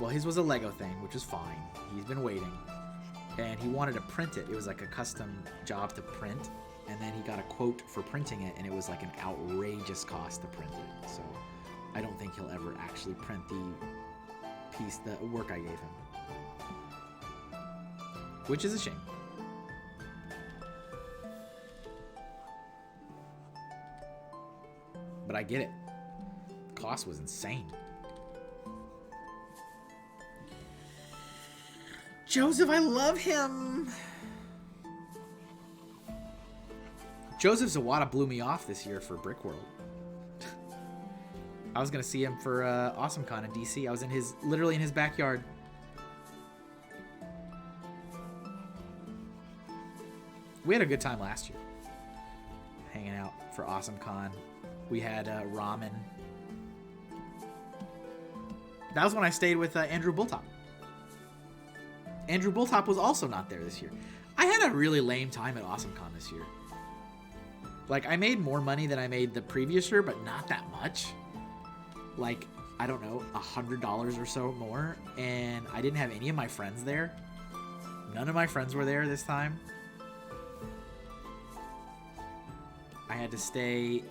his was a Lego thing, which is fine. He's been waiting, and he wanted to print it. It was like a custom job to print, and then he got a quote for printing it, and it was like an outrageous cost to print it. So I don't think he'll ever actually print the piece, the work I gave him, which is a shame. But I get it. The cost was insane. Joseph, I love him. Joseph Zawada blew me off this year for Brickworld. I was gonna see him for AwesomeCon in DC. I was literally in his backyard. We had a good time last year, hanging out for AwesomeCon. We had ramen. That was when I stayed with Andrew Bulltop. Andrew Bulltop was also not there this year. I had a really lame time at AwesomeCon this year. Like, I made more money than I made the previous year, but not that much. Like, I don't know, $100 or so more, and I didn't have any of my friends there. None of my friends were there this time. I had to stay,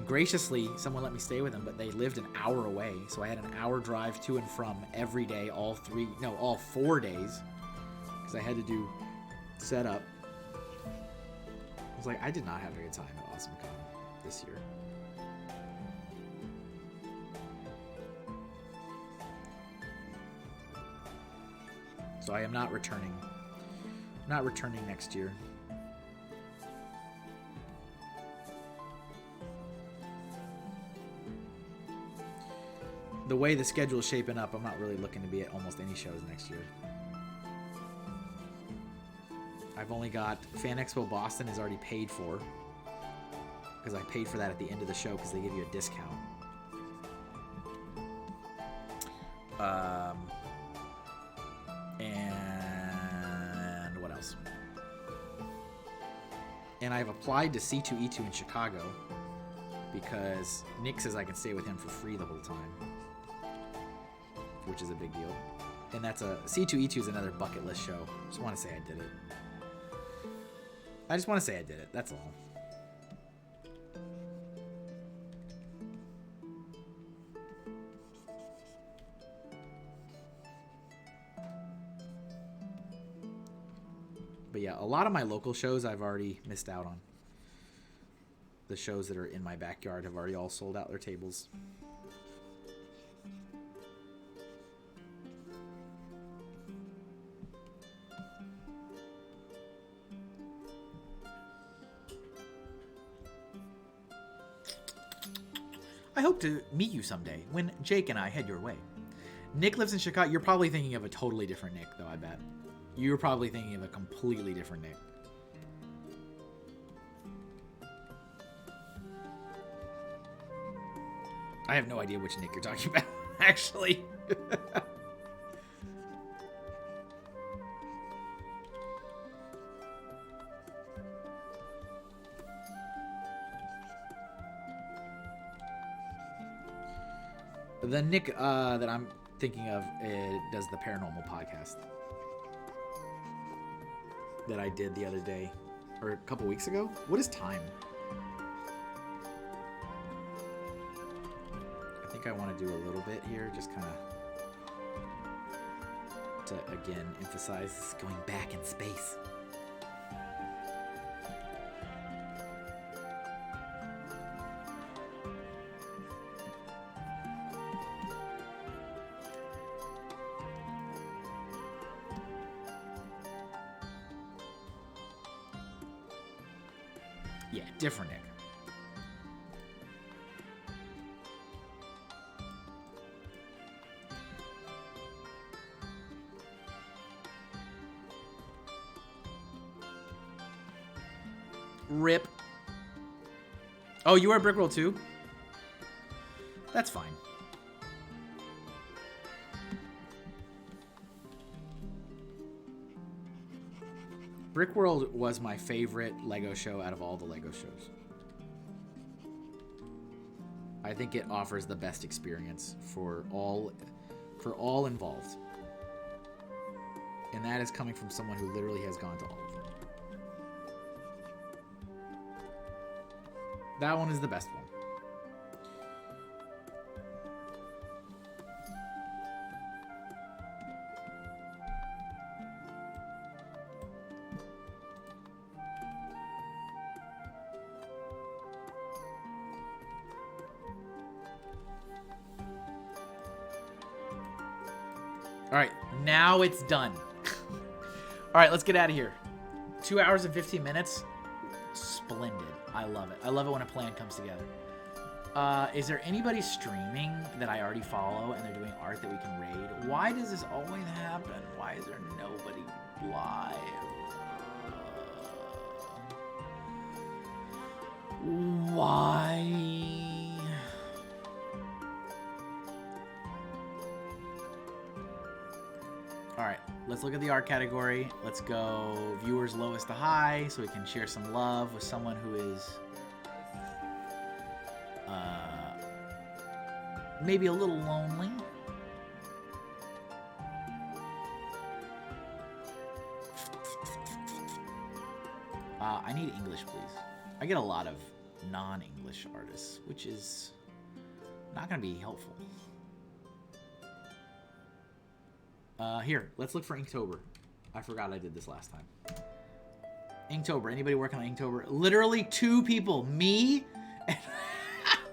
graciously, someone let me stay with them, but they lived an hour away, so I had an hour drive to and from every day, all 4 days, because I had to do setup. I was like, I did not have a good time at AwesomeCon this year. So I am not returning. Not returning next year. The way the schedule is shaping up, I'm not really looking to be at almost any shows next year. I've only got Fan Expo Boston is already paid for, because I paid for that at the end of the show because they give you a discount. And what else? And I've applied to C2E2 in Chicago because Nick says I can stay with him for free the whole time, which is a big deal. And that's C2E2 is another bucket list show. Just want to say I did it. I just want to say I did it. That's all. But yeah, a lot of my local shows I've already missed out on. The shows that are in my backyard have already all sold out their tables. I hope to meet you someday when Jake and I head your way. Nick lives in Chicago. You're probably thinking of a totally different Nick, though, I bet. You're probably thinking of a completely different Nick. I have no idea which Nick you're talking about, actually. The Nick that I'm thinking of does the paranormal podcast that I did the other day, or a couple weeks ago. What is time? I think I want to do a little bit here, just kind of to, again, emphasize going back in space. Yeah, different Nick. Rip. Oh, you are Brickroll too? That's fine. Brickworld was my favorite Lego show out of all the Lego shows. I think it offers the best experience for all involved. And that is coming from someone who literally has gone to all of them. That one is the best one. All right, now it's done. All right, let's get out of here. 2 hours and 15 minutes. Splendid. I love it. I love it when a plan comes together. Is there anybody streaming that I already follow and they're doing art that we can raid? Why does this always happen? Why is there nobody live? Why? All right, let's look at the art category. Let's go viewers lowest to high so we can share some love with someone who is maybe a little lonely. I need English, please. I get a lot of non-English artists, which is not going to be helpful. Here, let's look for Inktober. I forgot I did this last time. Inktober. Anybody working on Inktober? Literally 2 people. Me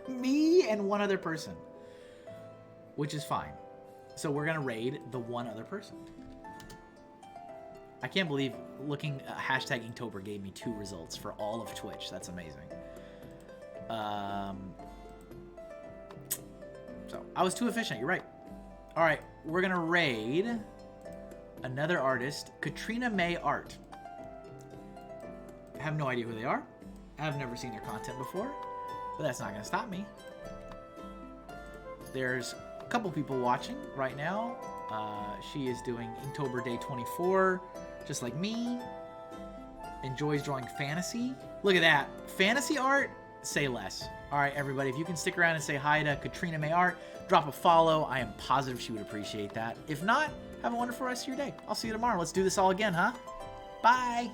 and one other person. Which is fine. So we're going to raid the one other person. I can't believe looking hashtag Inktober gave me 2 results for all of Twitch. That's amazing. So I was too efficient. You're right. All right, we're gonna raid another artist, Katrina May Art. I have no idea who they are. I've never seen their content before, but that's not gonna stop me. There's a couple people watching right now. She is doing Inktober Day 24, just like me. Enjoys drawing fantasy. Look at that. Fantasy art? Say less. All right, everybody, if you can stick around and say hi to Katrina May Art, drop a follow. I am positive she would appreciate that. If not, have a wonderful rest of your day. I'll see you tomorrow. Let's do this all again, huh? Bye.